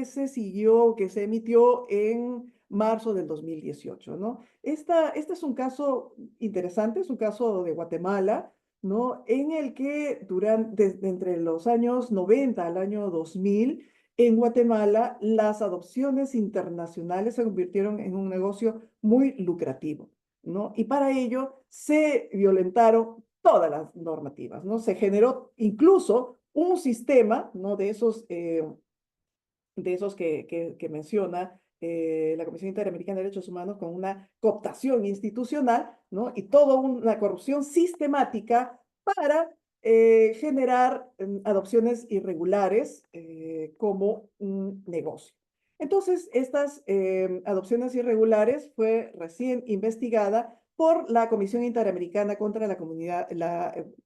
se siguió, que se emitió en marzo del 2018, ¿no? Este es un caso interesante, es un caso de Guatemala, ¿no? En el que desde entre los años 90 al año 2000, en Guatemala, las adopciones internacionales se convirtieron en un negocio muy lucrativo, ¿no? Y para ello se violentaron todas las normativas, ¿no? Se generó incluso un sistema, ¿no?, de esos que menciona la Comisión Interamericana de Derechos Humanos, con una cooptación institucional, ¿no?, y toda una corrupción sistemática para generar adopciones irregulares como un negocio. Entonces, estas adopciones irregulares fue recién investigada por la Comisión Interamericana contra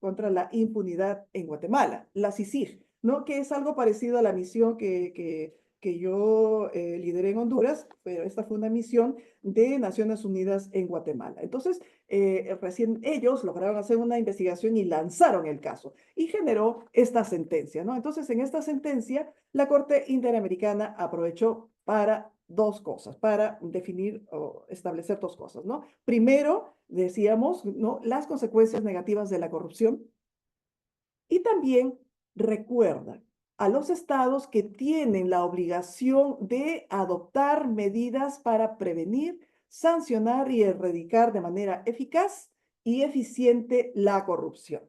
contra la impunidad en Guatemala, la CICIG, ¿no?, que es algo parecido a la misión que yo lideré en Honduras, pero esta fue una misión de Naciones Unidas en Guatemala. Entonces, recién ellos lograron hacer una investigación y lanzaron el caso y generó esta sentencia, ¿no? Entonces, en esta sentencia, la Corte Interamericana aprovechó para dos cosas, para definir o establecer dos cosas, ¿no? Primero, decíamos, ¿no?, las consecuencias negativas de la corrupción, y también recuerda a los estados que tienen la obligación de adoptar medidas para prevenir, sancionar y erradicar de manera eficaz y eficiente la corrupción.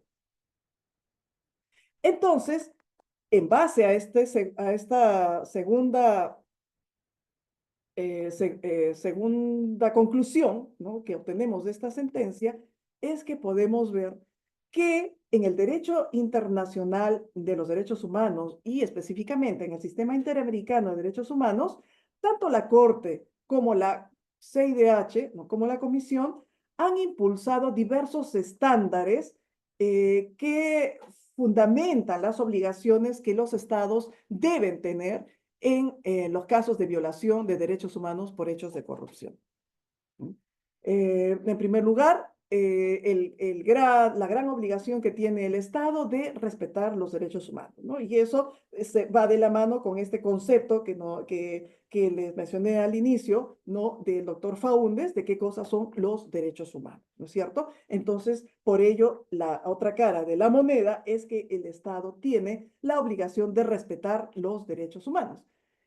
Entonces, en base a esta segunda conclusión, ¿no?, que obtenemos de esta sentencia, es que podemos ver que en el derecho internacional de los derechos humanos y específicamente en el sistema interamericano de derechos humanos, tanto la Corte como la CIDH, ¿no?, como la Comisión, han impulsado diversos estándares que fundamentan las obligaciones que los estados deben tener en los casos de violación de derechos humanos por hechos de corrupción. En primer lugar, la gran obligación que tiene el Estado de respetar los derechos humanos, ¿no? Y eso va de la mano con este concepto que les mencioné al inicio, ¿no?, del doctor Faúndez, de qué cosas son los derechos humanos, ¿no es cierto? Entonces, por ello, la otra cara de la moneda es que el Estado tiene la obligación de respetar los derechos humanos.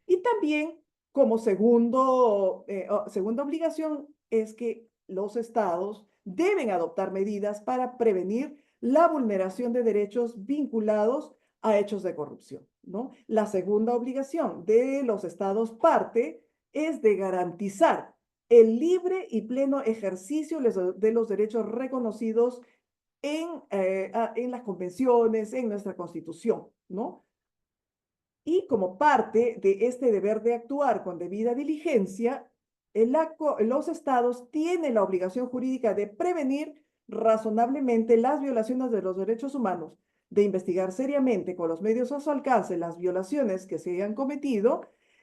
Y también, como segunda obligación, es que los estados deben adoptar medidas para prevenir la vulneración de derechos vinculados a hechos de corrupción, ¿no? La segunda obligación de los estados parte es de garantizar el libre y pleno ejercicio de los derechos reconocidos en las convenciones, en nuestra Constitución, ¿no? Y como parte de este deber de actuar con debida diligencia, los estados tienen la obligación jurídica de prevenir razonablemente las violaciones de los derechos humanos, de investigar seriamente con los medios a su alcance las violaciones que se hayan cometido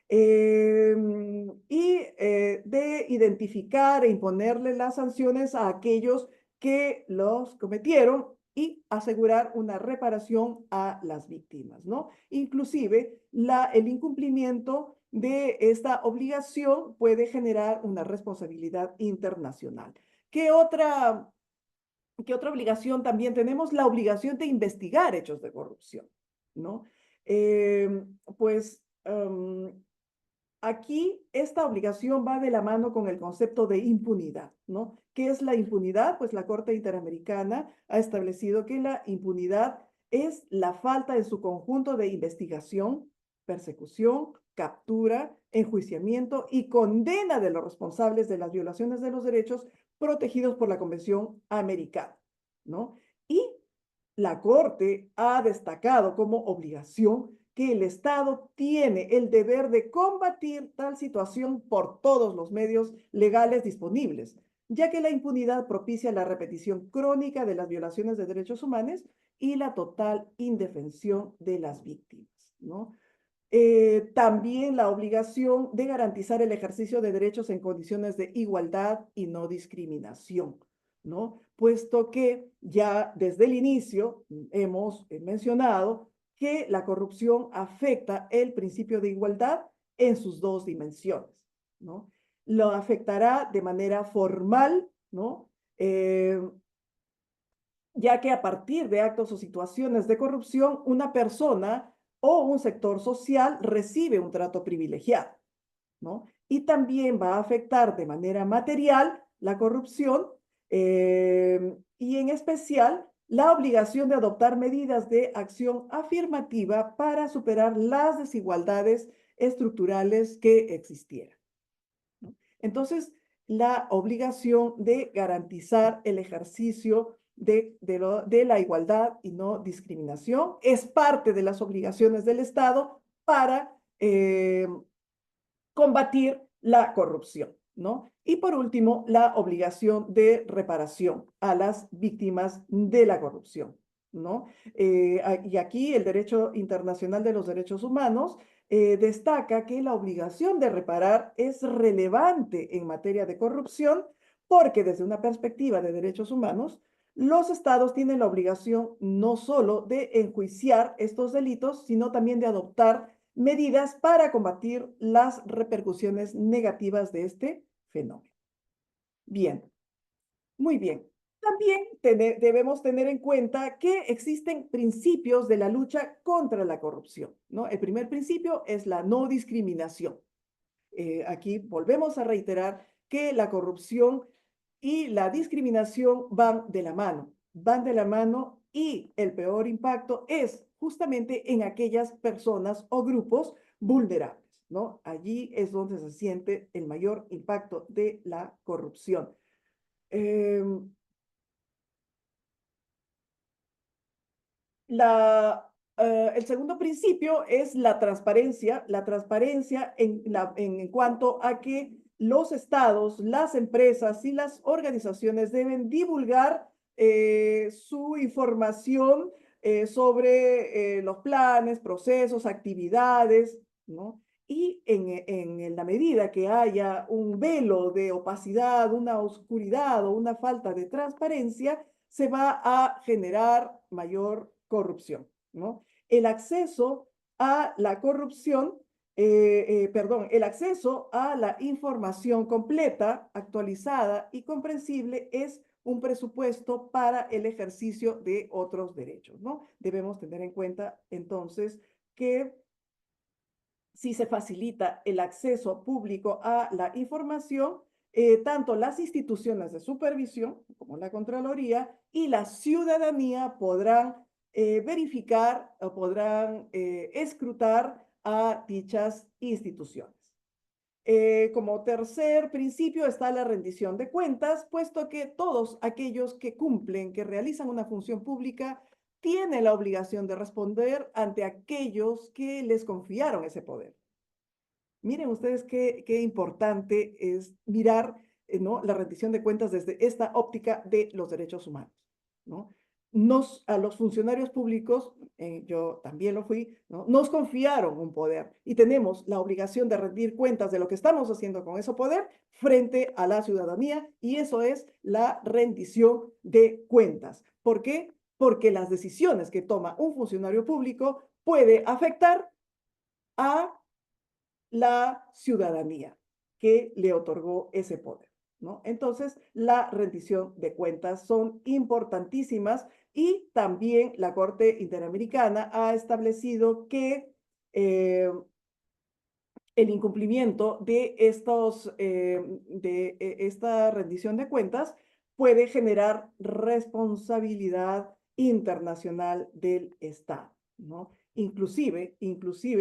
de identificar e imponerle las sanciones a aquellos que los cometieron y asegurar una reparación a las víctimas, ¿no? Inclusive, el incumplimiento de esta obligación puede generar una responsabilidad internacional. ¿Qué otra obligación también tenemos? La obligación de investigar hechos de corrupción, ¿no? Pues aquí esta obligación va de la mano con el concepto de impunidad, ¿no? ¿Qué es la impunidad? Pues la Corte Interamericana ha establecido que la impunidad es la falta en su conjunto de investigación, persecución, captura, enjuiciamiento y condena de los responsables de las violaciones de los derechos protegidos por la Convención Americana, ¿no? Y la Corte ha destacado como obligación que el Estado tiene el deber de combatir tal situación por todos los medios legales disponibles, ya que la impunidad propicia la repetición crónica de las violaciones de derechos humanos y la total indefensión de las víctimas, ¿no? También la obligación de garantizar el ejercicio de derechos en condiciones de igualdad y no discriminación, ¿no? Puesto que ya desde el inicio hemos mencionado que la corrupción afecta el principio de igualdad en sus dos dimensiones, ¿no? Lo afectará de manera formal, ¿no? Ya que a partir de actos o situaciones de corrupción, una persona o un sector social recibe un trato privilegiado, ¿no? Y también va a afectar de manera material la corrupción y en especial la obligación de adoptar medidas de acción afirmativa para superar las desigualdades estructurales que existieran, ¿no? Entonces, la obligación de garantizar el ejercicio de la igualdad y no discriminación es parte de las obligaciones del Estado para combatir la corrupción, ¿no? Y por último, la obligación de reparación a las víctimas de la corrupción, ¿no? Y aquí el derecho internacional de los derechos humanos destaca que la obligación de reparar es relevante en materia de corrupción porque desde una perspectiva de derechos humanos, los estados tienen la obligación no solo de enjuiciar estos delitos, sino también de adoptar medidas para combatir las repercusiones negativas de este fenómeno. Bien, muy bien. También debemos tener en cuenta que existen principios de la lucha contra la corrupción, ¿no? El primer principio es la no discriminación. Aquí volvemos a reiterar que la corrupción y la discriminación van de la mano y el peor impacto es justamente en aquellas personas o grupos vulnerables, ¿no? Allí es donde se siente el mayor impacto de la corrupción. El segundo principio es la transparencia en cuanto a que los estados, las empresas y las organizaciones deben divulgar su información sobre los planes, procesos, actividades, ¿no? Y en la medida que haya un velo de opacidad, una oscuridad o una falta de transparencia, se va a generar mayor corrupción, ¿no? El acceso a la corrupción, el acceso a la información completa, actualizada y comprensible es un presupuesto para el ejercicio de otros derechos, ¿no? Debemos tener en cuenta entonces que si se facilita el acceso público a la información, tanto las instituciones de supervisión, como la Contraloría, y la ciudadanía podrán verificar o podrán escrutar a dichas instituciones. Como tercer principio está la rendición de cuentas, puesto que todos aquellos que cumplen, que realizan una función pública, tienen la obligación de responder ante aquellos que les confiaron ese poder. Miren ustedes qué importante es mirar, ¿no?, la rendición de cuentas desde esta óptica de los derechos humanos, ¿no? A los funcionarios públicos, yo también lo fui, ¿no?, nos confiaron un poder y tenemos la obligación de rendir cuentas de lo que estamos haciendo con ese poder frente a la ciudadanía, y eso es la rendición de cuentas. ¿Por qué? Porque las decisiones que toma un funcionario público puede afectar a la ciudadanía que le otorgó ese poder, ¿no? Entonces, la rendición de cuentas son importantísimas, y también la Corte Interamericana ha establecido que el incumplimiento de esta rendición de cuentas puede generar responsabilidad internacional del Estado, ¿no? Inclusive,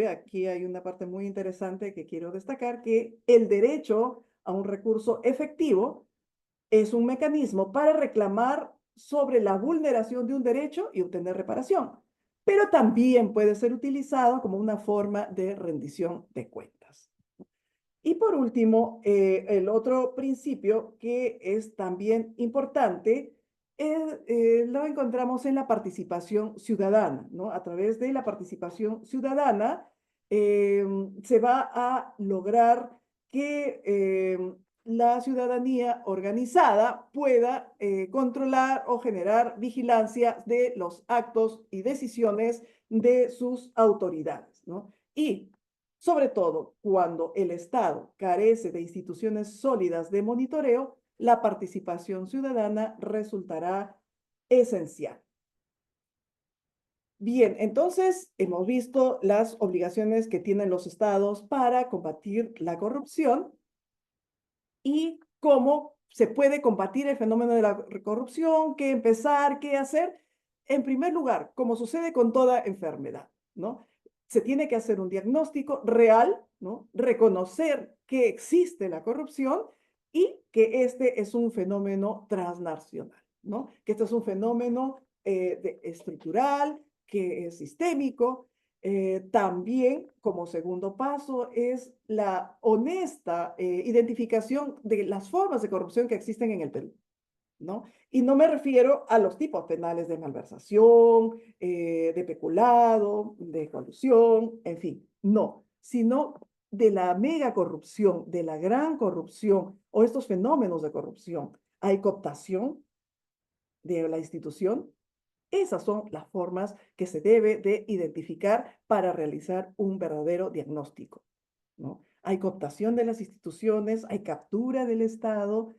aquí hay una parte muy interesante que quiero destacar, que el derecho a un recurso efectivo es un mecanismo para reclamar sobre la vulneración de un derecho y obtener reparación, pero también puede ser utilizado como una forma de rendición de cuentas. Y por último, el otro principio que es también importante lo encontramos en la participación ciudadana, ¿no? A través de la participación ciudadana se va a lograr que la ciudadanía organizada pueda controlar o generar vigilancia de los actos y decisiones de sus autoridades, ¿no? Y sobre todo, cuando el Estado carece de instituciones sólidas de monitoreo, la participación ciudadana resultará esencial. Bien, entonces hemos visto las obligaciones que tienen los estados para combatir la corrupción y cómo se puede combatir el fenómeno de la corrupción, qué empezar, qué hacer. En primer lugar, como sucede con toda enfermedad, ¿no? Se tiene que hacer un diagnóstico real, ¿no? Reconocer que existe la corrupción y que este es un fenómeno transnacional, ¿no? Que este es un fenómeno estructural, que es sistémico. También, como segundo paso, es la honesta identificación de las formas de corrupción que existen en el Perú, ¿no? Y no me refiero a los tipos penales de malversación, de peculado, de colusión, en fin, no, sino de la mega corrupción, de la gran corrupción o estos fenómenos de corrupción. Hay cooptación de la institución. Esas son las formas que se debe de identificar para realizar un verdadero diagnóstico, ¿no? Hay cooptación de las instituciones, hay captura del Estado,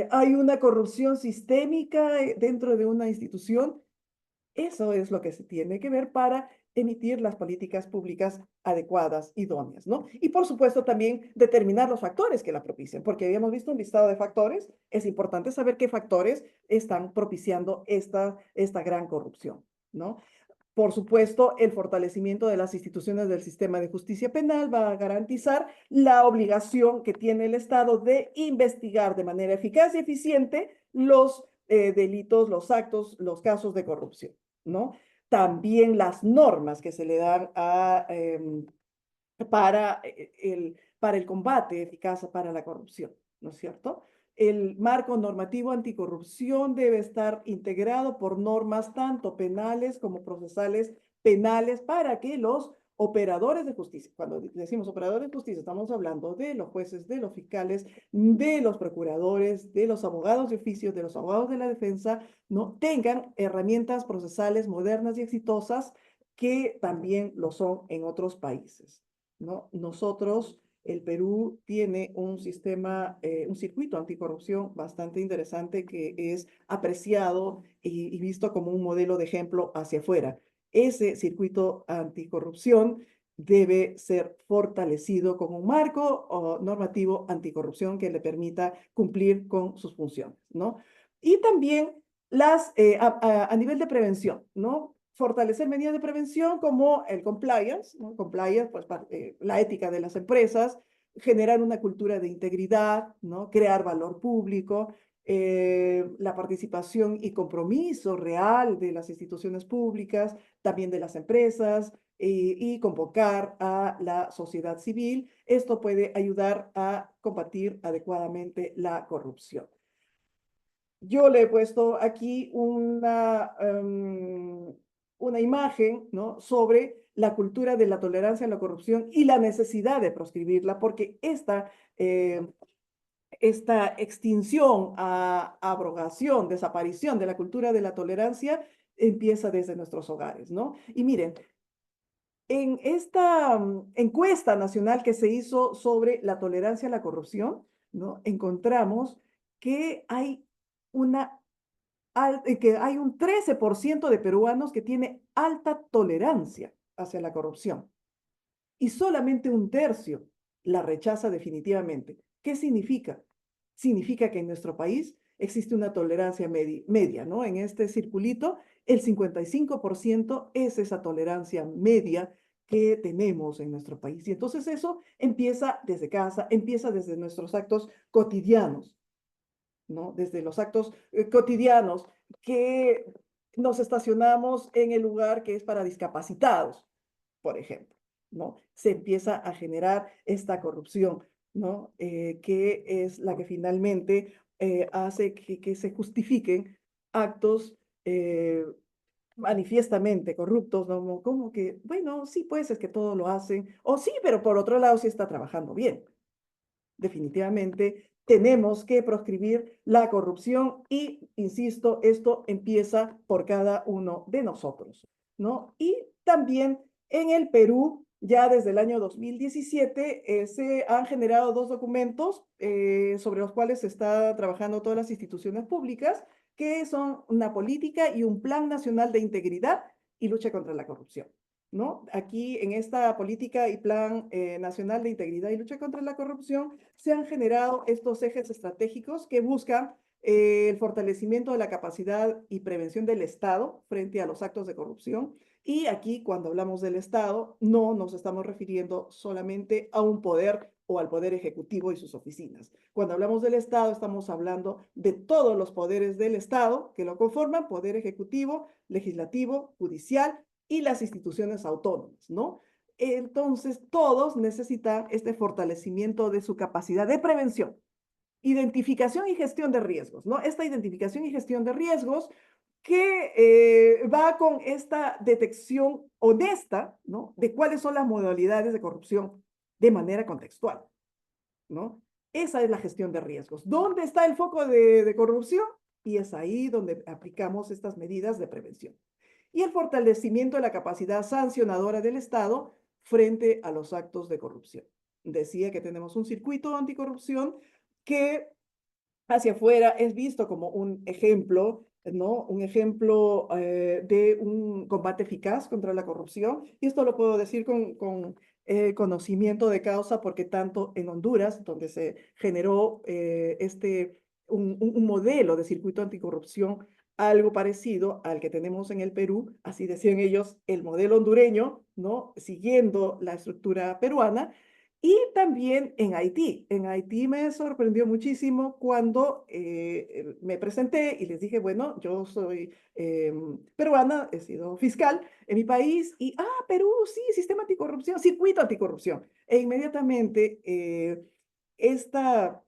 hay una corrupción sistémica dentro de una institución. Eso es lo que se tiene que ver para emitir las políticas públicas adecuadas, idóneas, ¿no? Y por supuesto también determinar los factores que la propician, porque habíamos visto un listado de factores. Es importante saber qué factores están propiciando esta gran corrupción, ¿no? Por supuesto, el fortalecimiento de las instituciones del sistema de justicia penal va a garantizar la obligación que tiene el Estado de investigar de manera eficaz y eficiente los delitos, los actos, los casos de corrupción, ¿no? También las normas que se le dan para el combate eficaz para la corrupción, ¿no es cierto? El marco normativo anticorrupción debe estar integrado por normas tanto penales como procesales penales para que los operadores de justicia, cuando decimos operadores de justicia, estamos hablando de los jueces, de los fiscales, de los procuradores, de los abogados de oficio, de los abogados de la defensa, ¿no? Tengan herramientas procesales modernas y exitosas que también lo son en otros países, ¿no? Nosotros, el Perú tiene un sistema, un circuito anticorrupción bastante interesante que es apreciado y visto como un modelo de ejemplo hacia afuera. Ese circuito anticorrupción debe ser fortalecido con un marco normativo anticorrupción que le permita cumplir con sus funciones, ¿no? Y también a nivel de prevención, ¿no? Fortalecer medidas de prevención como el compliance, ¿no? Compliance, pues la ética de las empresas, generar una cultura de integridad, ¿no? Crear valor público, la participación y compromiso real de las instituciones públicas, también de las empresas, y convocar a la sociedad civil. Esto puede ayudar a combatir adecuadamente la corrupción. Yo le he puesto aquí una imagen, ¿no? Sobre la cultura de la tolerancia a la corrupción y la necesidad de proscribirla, porque esta extinción, abrogación, desaparición de la cultura de la tolerancia empieza desde nuestros hogares, ¿no? Y miren, en esta encuesta nacional que se hizo sobre la tolerancia a la corrupción, ¿no? Encontramos que hay que hay un 13% de peruanos que tiene alta tolerancia hacia la corrupción y solamente un tercio la rechaza definitivamente. ¿Qué significa? Significa que en nuestro país existe una tolerancia media, ¿no? En este circulito, el 55% es esa tolerancia media que tenemos en nuestro país. Y entonces eso empieza desde casa, empieza desde nuestros actos cotidianos, ¿no? Desde los actos cotidianos que nos estacionamos en el lugar que es para discapacitados, por ejemplo, ¿no? Se empieza a generar esta corrupción, ¿no? Que es la que finalmente hace que se justifiquen actos manifiestamente corruptos, ¿no? Como que, bueno, sí, pues es que todo lo hacen, o sí, pero por otro lado sí está trabajando bien. Definitivamente tenemos que proscribir la corrupción y, insisto, esto empieza por cada uno de nosotros, ¿no? Y también en el Perú, ya desde el año 2017, se han generado dos documentos sobre los cuales se está trabajando todas las instituciones públicas, que son una política y un plan nacional de integridad y lucha contra la corrupción, ¿no? Aquí en esta política y plan nacional de integridad y lucha contra la corrupción se han generado estos ejes estratégicos que buscan el fortalecimiento de la capacidad y prevención del Estado frente a los actos de corrupción. Y aquí, cuando hablamos del Estado, no nos estamos refiriendo solamente a un poder o al poder ejecutivo y sus oficinas. Cuando hablamos del Estado, estamos hablando de todos los poderes del Estado que lo conforman, poder ejecutivo, legislativo, judicial y las instituciones autónomas, ¿no? Entonces, todos necesitan este fortalecimiento de su capacidad de prevención, identificación y gestión de riesgos, ¿no? Esta identificación y gestión de riesgos que va con esta detección honesta, ¿no? De cuáles son las modalidades de corrupción de manera contextual, ¿no? Esa es la gestión de riesgos. ¿Dónde está el foco de corrupción? Y es ahí donde aplicamos estas medidas de prevención. Y el fortalecimiento de la capacidad sancionadora del Estado frente a los actos de corrupción. Decía que tenemos un circuito anticorrupción que hacia afuera es visto como un ejemplo, ¿no? Un ejemplo de un combate eficaz contra la corrupción. Y esto lo puedo decir con conocimiento de causa, porque tanto en Honduras, donde se generó un modelo de circuito anticorrupción, algo parecido al que tenemos en el Perú, así decían ellos, el modelo hondureño, ¿no? Siguiendo la estructura peruana. Y también en Haití. En Haití me sorprendió muchísimo cuando me presenté y les dije, bueno, yo soy peruana, he sido fiscal en mi país y, Perú, sí, sistema anticorrupción, circuito anticorrupción. E inmediatamente esta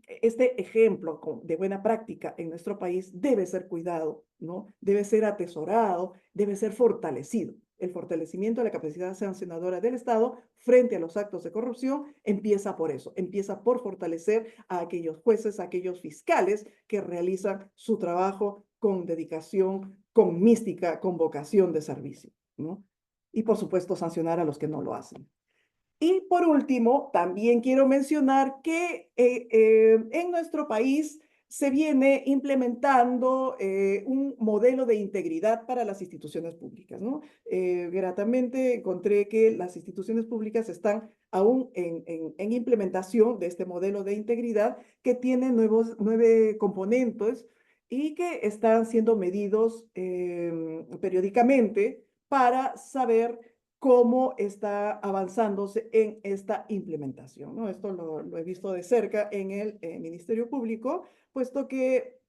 este ejemplo de buena práctica en nuestro país debe ser cuidado, ¿no? Debe ser atesorado, debe ser fortalecido. El fortalecimiento de la capacidad sancionadora del Estado frente a los actos de corrupción empieza por eso, empieza por fortalecer a aquellos jueces, a aquellos fiscales que realizan su trabajo con dedicación, con mística, con vocación de servicio, ¿no? Y por supuesto sancionar a los que no lo hacen. Y por último, también quiero mencionar que en nuestro país se viene implementando un modelo de integridad para las instituciones públicas, ¿no? Gratamente encontré que las instituciones públicas están aún en implementación de este modelo de integridad que tiene 9 componentes y que están siendo medidos periódicamente para saber cómo está avanzándose en esta implementación, ¿no? Esto lo he visto de cerca en el Ministerio Público, puesto que,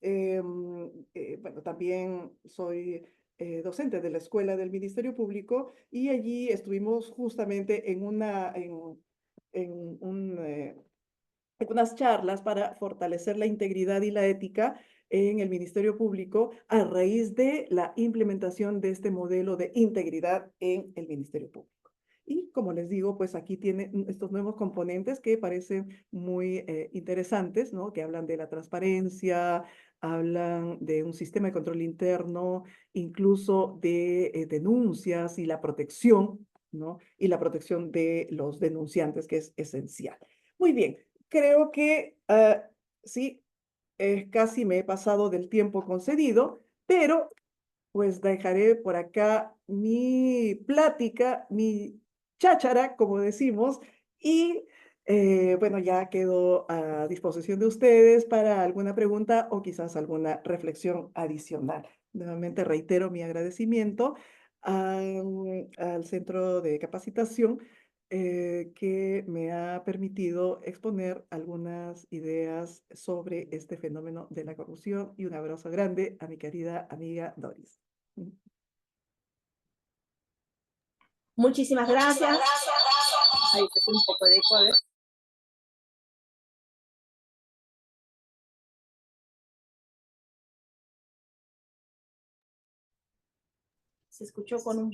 bueno, también soy docente de la Escuela del Ministerio Público y allí estuvimos justamente en unas charlas para fortalecer la integridad y la ética en el Ministerio Público a raíz de la implementación de este modelo de integridad en el Ministerio Público. Y como les digo, pues aquí tiene estos nuevos componentes que parecen muy interesantes, ¿no? Que hablan de la transparencia, hablan de un sistema de control interno, incluso de denuncias y la protección, ¿no? Y la protección de los denunciantes, que es esencial. Muy bien, creo que sí, casi me he pasado del tiempo concedido, pero pues dejaré por acá mi plática, mi cháchara, como decimos, y bueno, ya quedo a disposición de ustedes para alguna pregunta o quizás alguna reflexión adicional. Nuevamente reitero mi agradecimiento al Centro de Capacitación que me ha permitido exponer algunas ideas sobre este fenómeno de la corrupción y un abrazo grande a mi querida amiga Doris. Muchísimas gracias. Ahí te hace un poco de eco, a ver. Se escuchó con un...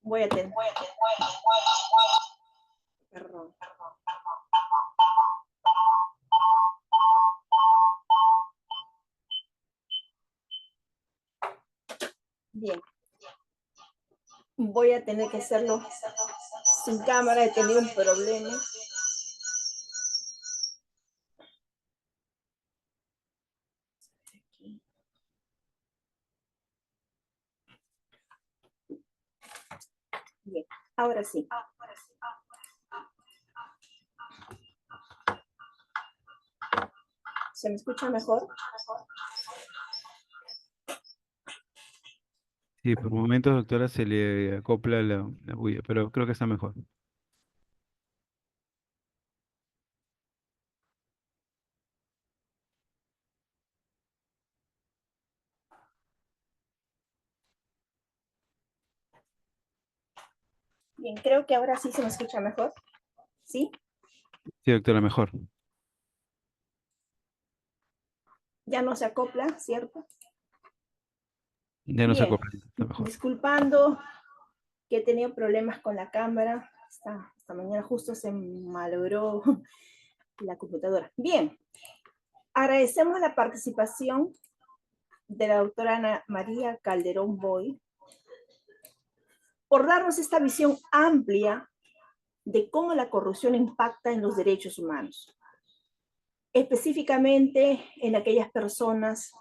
Voy a tener... Perdón. Bien. Voy a tener que hacerlo sin cámara, he tenido un problema. Bien, ahora sí. ¿Se me escucha mejor? Sí, por momentos, doctora, se le acopla la bulla, pero creo que está mejor. Bien, creo que ahora sí se me escucha mejor. ¿Sí? Sí, doctora, mejor. Ya no se acopla, ¿cierto? Ya no se Bien, acopla, está mejor. disculpando que he tenido problemas con la cámara. Esta mañana justo se malogró la computadora. Bien, agradecemos la participación de la doctora Ana María Calderón Boy, por darnos esta visión amplia de cómo la corrupción impacta en los derechos humanos, específicamente en aquellas personas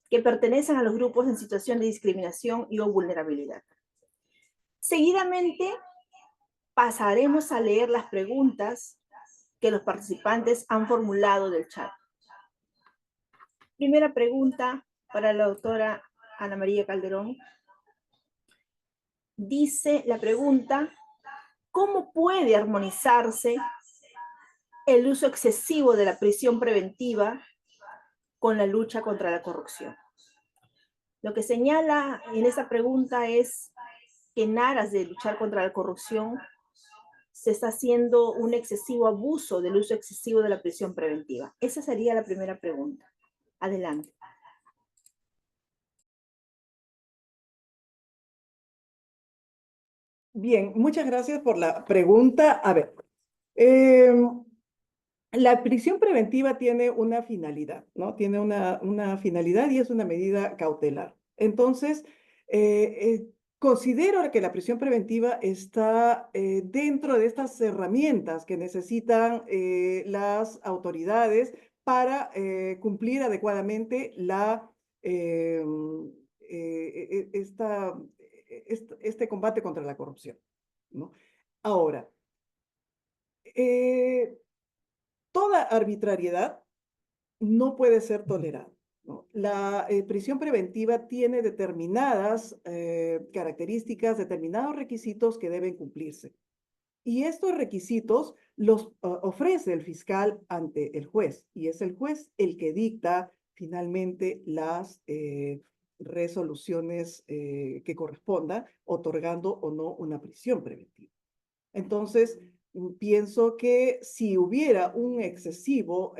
que pertenecen a los grupos en situación de discriminación y o vulnerabilidad. Seguidamente, pasaremos a leer las preguntas que los participantes han formulado del chat. Primera pregunta para la doctora Ana María Calderón. Dice la pregunta: ¿cómo puede armonizarse el uso excesivo de la prisión preventiva con la lucha contra la corrupción? Lo que señala en esa pregunta es que en aras de luchar contra la corrupción se está haciendo un excesivo abuso del uso excesivo de la prisión preventiva. Esa sería la primera pregunta. Adelante. Bien, muchas gracias por la pregunta. A ver, la prisión preventiva tiene una finalidad, ¿no? Tiene una finalidad y es una medida cautelar. Entonces, considero que la prisión preventiva está dentro de estas herramientas que necesitan las autoridades para cumplir adecuadamente este combate contra la corrupción, ¿no? Ahora, toda arbitrariedad no puede ser tolerada, ¿no? La prisión preventiva tiene determinadas características, determinados requisitos que deben cumplirse. Y estos requisitos los ofrece el fiscal ante el juez, y es el juez el que dicta finalmente las resoluciones que correspondan, otorgando o no una prisión preventiva. Entonces, pienso que si hubiera un excesivo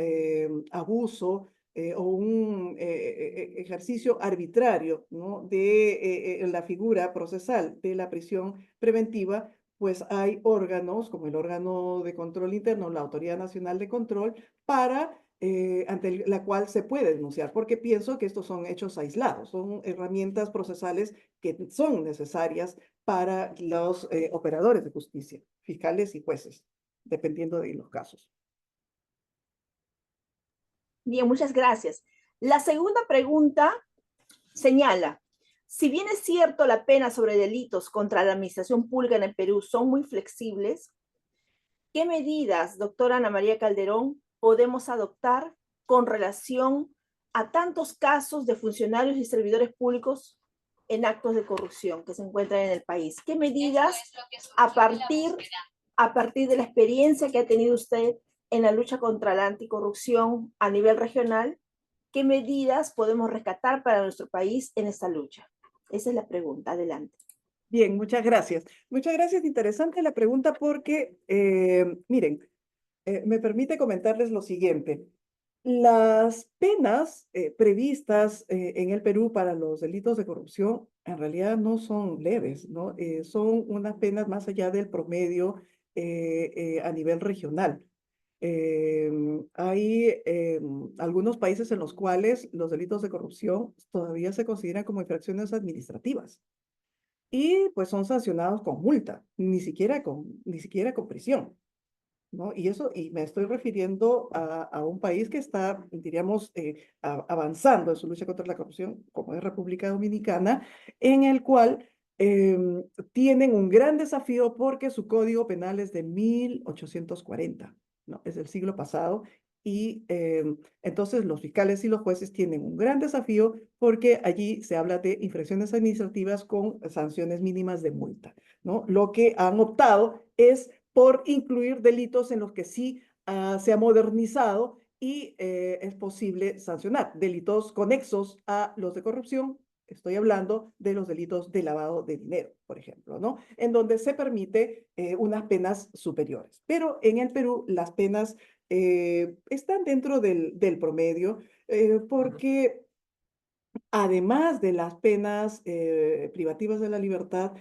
abuso o un ejercicio arbitrario, ¿no?, de la figura procesal de la prisión preventiva, pues hay órganos como el órgano de control interno, la Autoridad Nacional de Control, ante la cual se puede denunciar, porque pienso que estos son hechos aislados, son herramientas procesales que son necesarias para los operadores de justicia, fiscales y jueces, dependiendo de los casos. Bien, muchas gracias. La segunda pregunta señala: si bien es cierto la pena sobre delitos contra la administración pública en el Perú son muy flexibles, ¿qué medidas, doctora Ana María Calderón, podemos adoptar con relación a tantos casos de funcionarios y servidores públicos en actos de corrupción que se encuentran en el país? ¿Qué medidas, a partir de la experiencia que ha tenido usted en la lucha contra la anticorrupción a nivel regional, qué medidas podemos rescatar para nuestro país en esta lucha? Esa es la pregunta. Adelante. Bien, muchas gracias. Muchas gracias. Interesante la pregunta porque, miren, me permite comentarles lo siguiente. Las penas previstas en el Perú para los delitos de corrupción en realidad no son leves, ¿no? Son unas penas más allá del promedio a nivel regional. Hay algunos países en los cuales los delitos de corrupción todavía se consideran como infracciones administrativas y pues son sancionados con multa, ni siquiera con prisión, ¿no? Y me estoy refiriendo a un país que está, diríamos, avanzando en su lucha contra la corrupción, como es República Dominicana, en el cual tienen un gran desafío porque su código penal es de 1840, ¿no? Es del siglo pasado. Y entonces los fiscales y los jueces tienen un gran desafío porque allí se habla de infracciones administrativas con sanciones mínimas de multa, ¿no? Lo que han optado es por incluir delitos en los que sí se ha modernizado y es posible sancionar. Delitos conexos a los de corrupción, estoy hablando de los delitos de lavado de dinero, por ejemplo, ¿no? En donde se permite unas penas superiores. Pero en el Perú las penas están dentro del promedio porque además de las penas privativas de la libertad,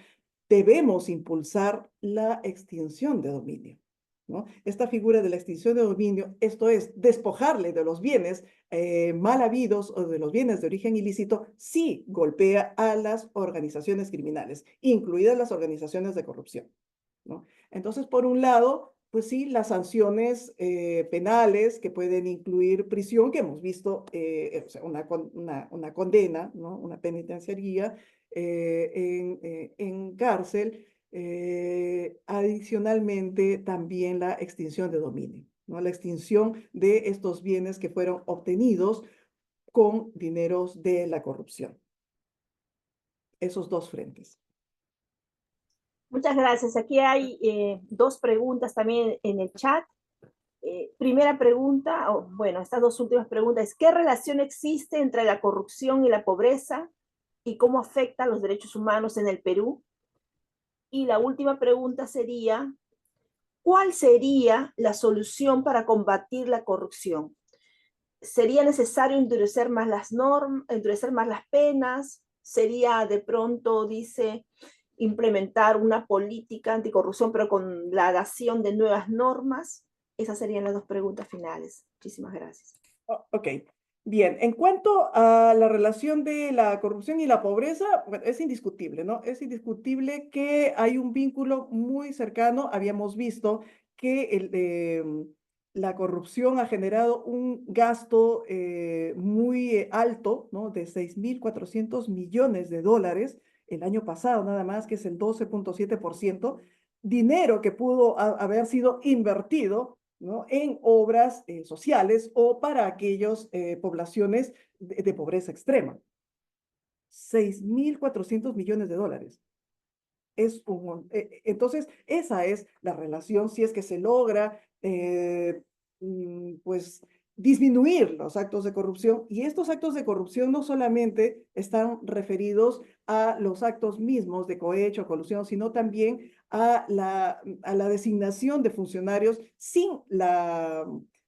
debemos impulsar la extinción de dominio. ¿no? Esta figura de la extinción de dominio, esto es, despojarle de los bienes mal habidos o de los bienes de origen ilícito, sí golpea a las organizaciones criminales, incluidas las organizaciones de corrupción, ¿no? Entonces, por un lado, pues sí, las sanciones penales que pueden incluir prisión, que hemos visto, o sea, una condena, ¿no? Una penitenciaría en cárcel. Adicionalmente, también la extinción de dominio, ¿no? La extinción de estos bienes que fueron obtenidos con dineros de la corrupción. Esos dos frentes. Muchas gracias. Aquí hay dos preguntas también en el chat. Primera pregunta, bueno, estas dos últimas preguntas es, ¿qué relación existe entre la corrupción y la pobreza y cómo afecta a los derechos humanos en el Perú? Y la última pregunta sería, ¿cuál sería la solución para combatir la corrupción? ¿Sería necesario endurecer más las normas, endurecer más las penas? ¿Sería de pronto, dice, implementar una política anticorrupción, pero con la dación de nuevas normas? Esas serían las dos preguntas finales. Muchísimas gracias. Ok, bien. En cuanto a la relación de la corrupción y la pobreza, bueno, es indiscutible, ¿no? Es indiscutible que hay un vínculo muy cercano. Habíamos visto que la corrupción ha generado un gasto muy alto, ¿no? De 6.400 millones de dólares el año pasado, nada más, que es el 12.7%, dinero que pudo haber sido invertido, ¿no? En obras sociales o para aquellas poblaciones de pobreza extrema. 6.400 millones de dólares. Entonces, esa es la relación, si es que se logra, pues, disminuir los actos de corrupción. Y estos actos de corrupción no solamente están referidos a los actos mismos de cohecho, colusión, sino también a la designación de funcionarios sin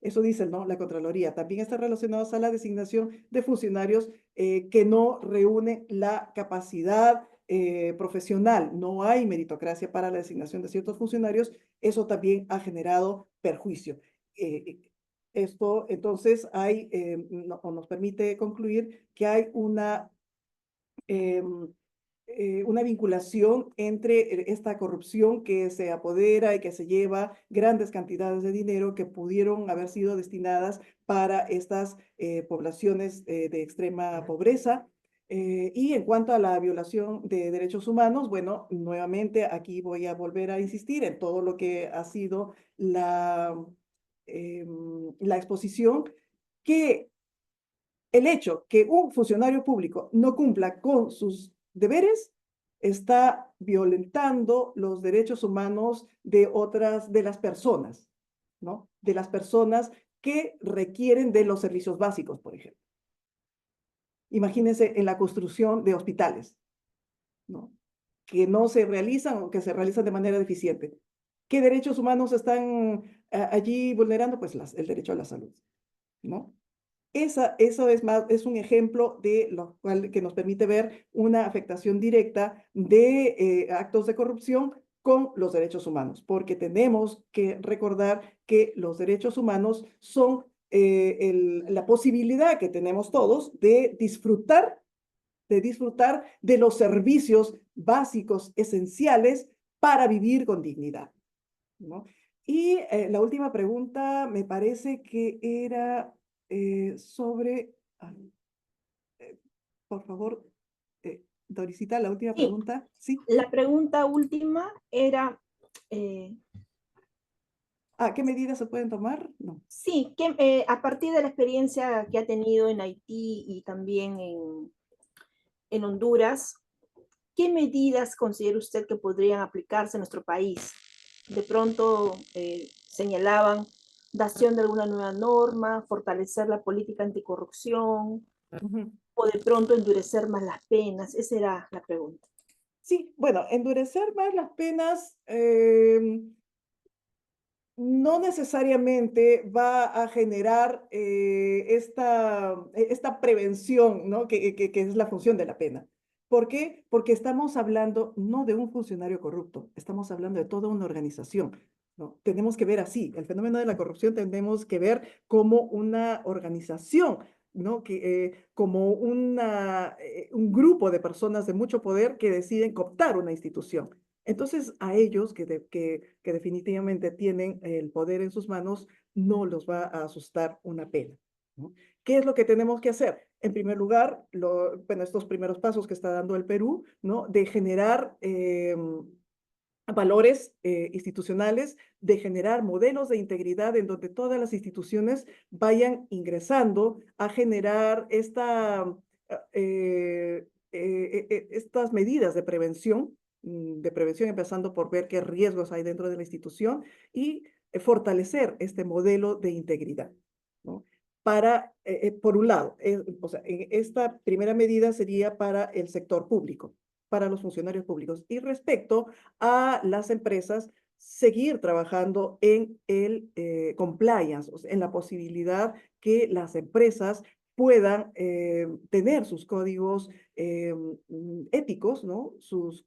eso dice, ¿no? La Contraloría. También está relacionados a la designación de funcionarios que no reúnen la capacidad profesional. No hay meritocracia para la designación de ciertos funcionarios. Eso también ha generado perjuicio. Esto entonces nos permite concluir que hay una vinculación entre esta corrupción que se apodera y que se lleva grandes cantidades de dinero que pudieron haber sido destinadas para estas poblaciones de extrema pobreza. Y en cuanto a la violación de derechos humanos, bueno, nuevamente aquí voy a volver a insistir en todo lo que ha sido la exposición, que el hecho que un funcionario público no cumpla con sus deberes está violentando los derechos humanos de las personas, ¿no? De las personas que requieren de los servicios básicos, por ejemplo. Imagínense en la construcción de hospitales, ¿no? Que no se realizan o que se realizan de manera deficiente. ¿Qué derechos humanos están allí vulnerando? Pues el derecho a la salud, ¿no? Eso es un ejemplo de lo cual que nos permite ver una afectación directa de actos de corrupción con los derechos humanos, porque tenemos que recordar que los derechos humanos son la posibilidad que tenemos todos de los servicios básicos esenciales para vivir con dignidad, ¿no? Y la última pregunta me parece que era sobre, por favor, Dorisita, la última Sí, pregunta. Sí. la pregunta última era, eh, ¿Qué medidas se pueden tomar? No. sí, que a partir de la experiencia que ha tenido en Haití y también en Honduras, ¿qué medidas considera usted que podrían aplicarse en nuestro país? De pronto señalaban dación de alguna nueva norma, fortalecer la política anticorrupción, o de pronto endurecer más las penas. Esa era la pregunta. Sí, bueno, endurecer más las penas no necesariamente va a generar esta prevención, ¿no? Que es la función de la pena. ¿Por qué? Porque estamos hablando no de un funcionario corrupto, estamos hablando de toda una organización. ¿no? Tenemos que ver así, el fenómeno de la corrupción tenemos que ver como una organización, ¿no? Como un grupo de personas de mucho poder que deciden cooptar una institución. Entonces, a ellos que definitivamente tienen el poder en sus manos, no los va a asustar una pena, ¿no? ¿Qué es lo que tenemos que hacer? En primer lugar, bueno, estos primeros pasos que está dando el Perú, ¿no? De generar valores institucionales, de generar modelos de integridad en donde todas las instituciones vayan ingresando a generar estas medidas de prevención, empezando por ver qué riesgos hay dentro de la institución y fortalecer este modelo de integridad, ¿no? Por un lado, o sea, esta primera medida sería para el sector público, para los funcionarios públicos. Y respecto a las empresas, seguir trabajando en el compliance, o sea, en la posibilidad que las empresas puedan tener sus códigos éticos, ¿no? Sus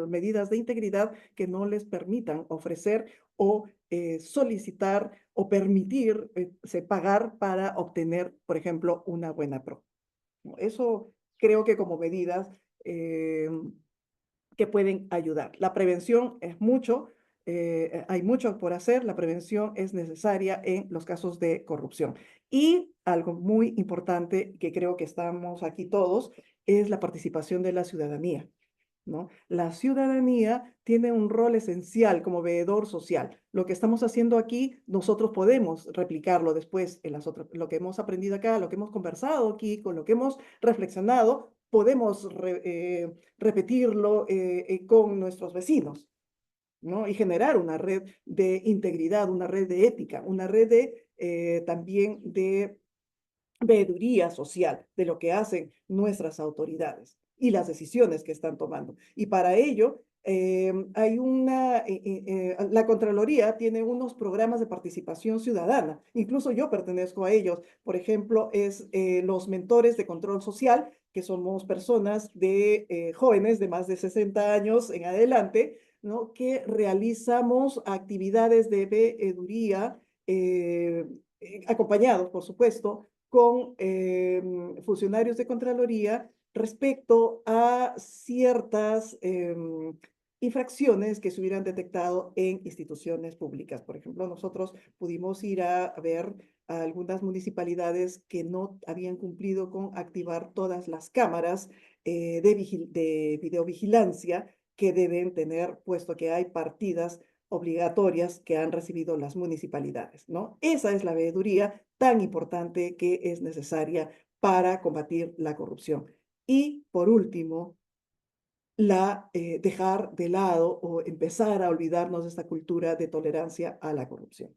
medidas de integridad que no les permitan ofrecer o solicitar o permitir pagar para obtener, por ejemplo, una buena pro. Eso creo que como medidas eh, que pueden ayudar. La prevención es mucho, hay mucho por hacer, la prevención es necesaria en los casos de corrupción. Y algo muy importante que creo que estamos aquí todos es la participación de la ciudadanía, ¿no? La ciudadanía tiene un rol esencial como veedor social. Lo que estamos haciendo aquí, nosotros podemos replicarlo después en lo que hemos aprendido acá, lo que hemos conversado aquí, con lo que hemos reflexionado, podemos repetirlo con nuestros vecinos, ¿no? Y generar una red de integridad, una red de ética, una red también de veeduría social de lo que hacen nuestras autoridades y las decisiones que están tomando. Y para ello, la Contraloría tiene unos programas de participación ciudadana. Incluso yo pertenezco a ellos. Por ejemplo, los mentores de control social, que somos personas jóvenes de más de 60 años en adelante, ¿no? Que realizamos actividades de veeduría acompañados, por supuesto, con funcionarios de Contraloría respecto a ciertas infracciones que se hubieran detectado en instituciones públicas. Por ejemplo, nosotros pudimos ir a ver a algunas municipalidades que no habían cumplido con activar todas las cámaras de videovigilancia que deben tener, puesto que hay partidas obligatorias que han recibido las municipalidades, ¿no? Esa es la veeduría tan importante que es necesaria para combatir la corrupción. Y por último, dejar de lado o empezar a olvidarnos de esta cultura de tolerancia a la corrupción.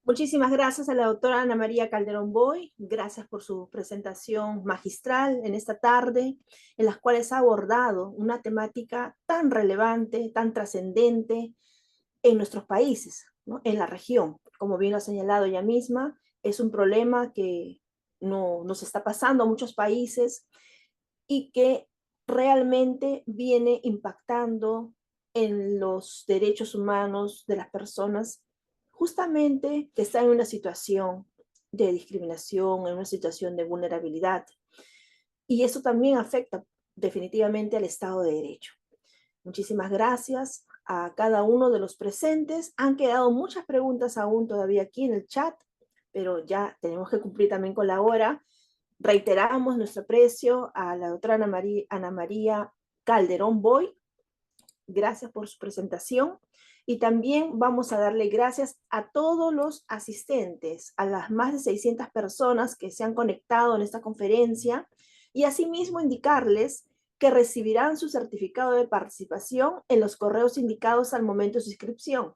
Muchísimas gracias a la doctora Ana María Calderón Boy. Gracias por su presentación magistral en esta tarde, en las cuales ha abordado una temática tan relevante, tan trascendente en nuestros países, ¿no? En la región. Como bien lo ha señalado ella misma, es un problema que nos está pasando a muchos países y que realmente viene impactando en los derechos humanos de las personas justamente que están en una situación de discriminación, en una situación de vulnerabilidad. Y eso también afecta definitivamente al Estado de Derecho. Muchísimas gracias a cada uno de los presentes. Han quedado muchas preguntas aún todavía aquí en el chat, pero ya tenemos que cumplir también con la hora. Reiteramos nuestro aprecio a la doctora Ana María Calderón Boy. Gracias por su presentación. Y también vamos a darle gracias a todos los asistentes, a las más de 600 personas que se han conectado en esta conferencia y asimismo indicarles que recibirán su certificado de participación en los correos indicados al momento de su inscripción.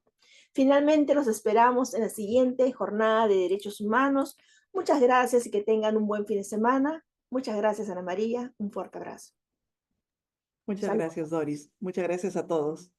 Finalmente, los esperamos en la siguiente jornada de derechos humanos. Muchas gracias y que tengan un buen fin de semana. Muchas gracias, Ana María. Un fuerte abrazo. Muchas gracias, Doris. Muchas gracias a todos.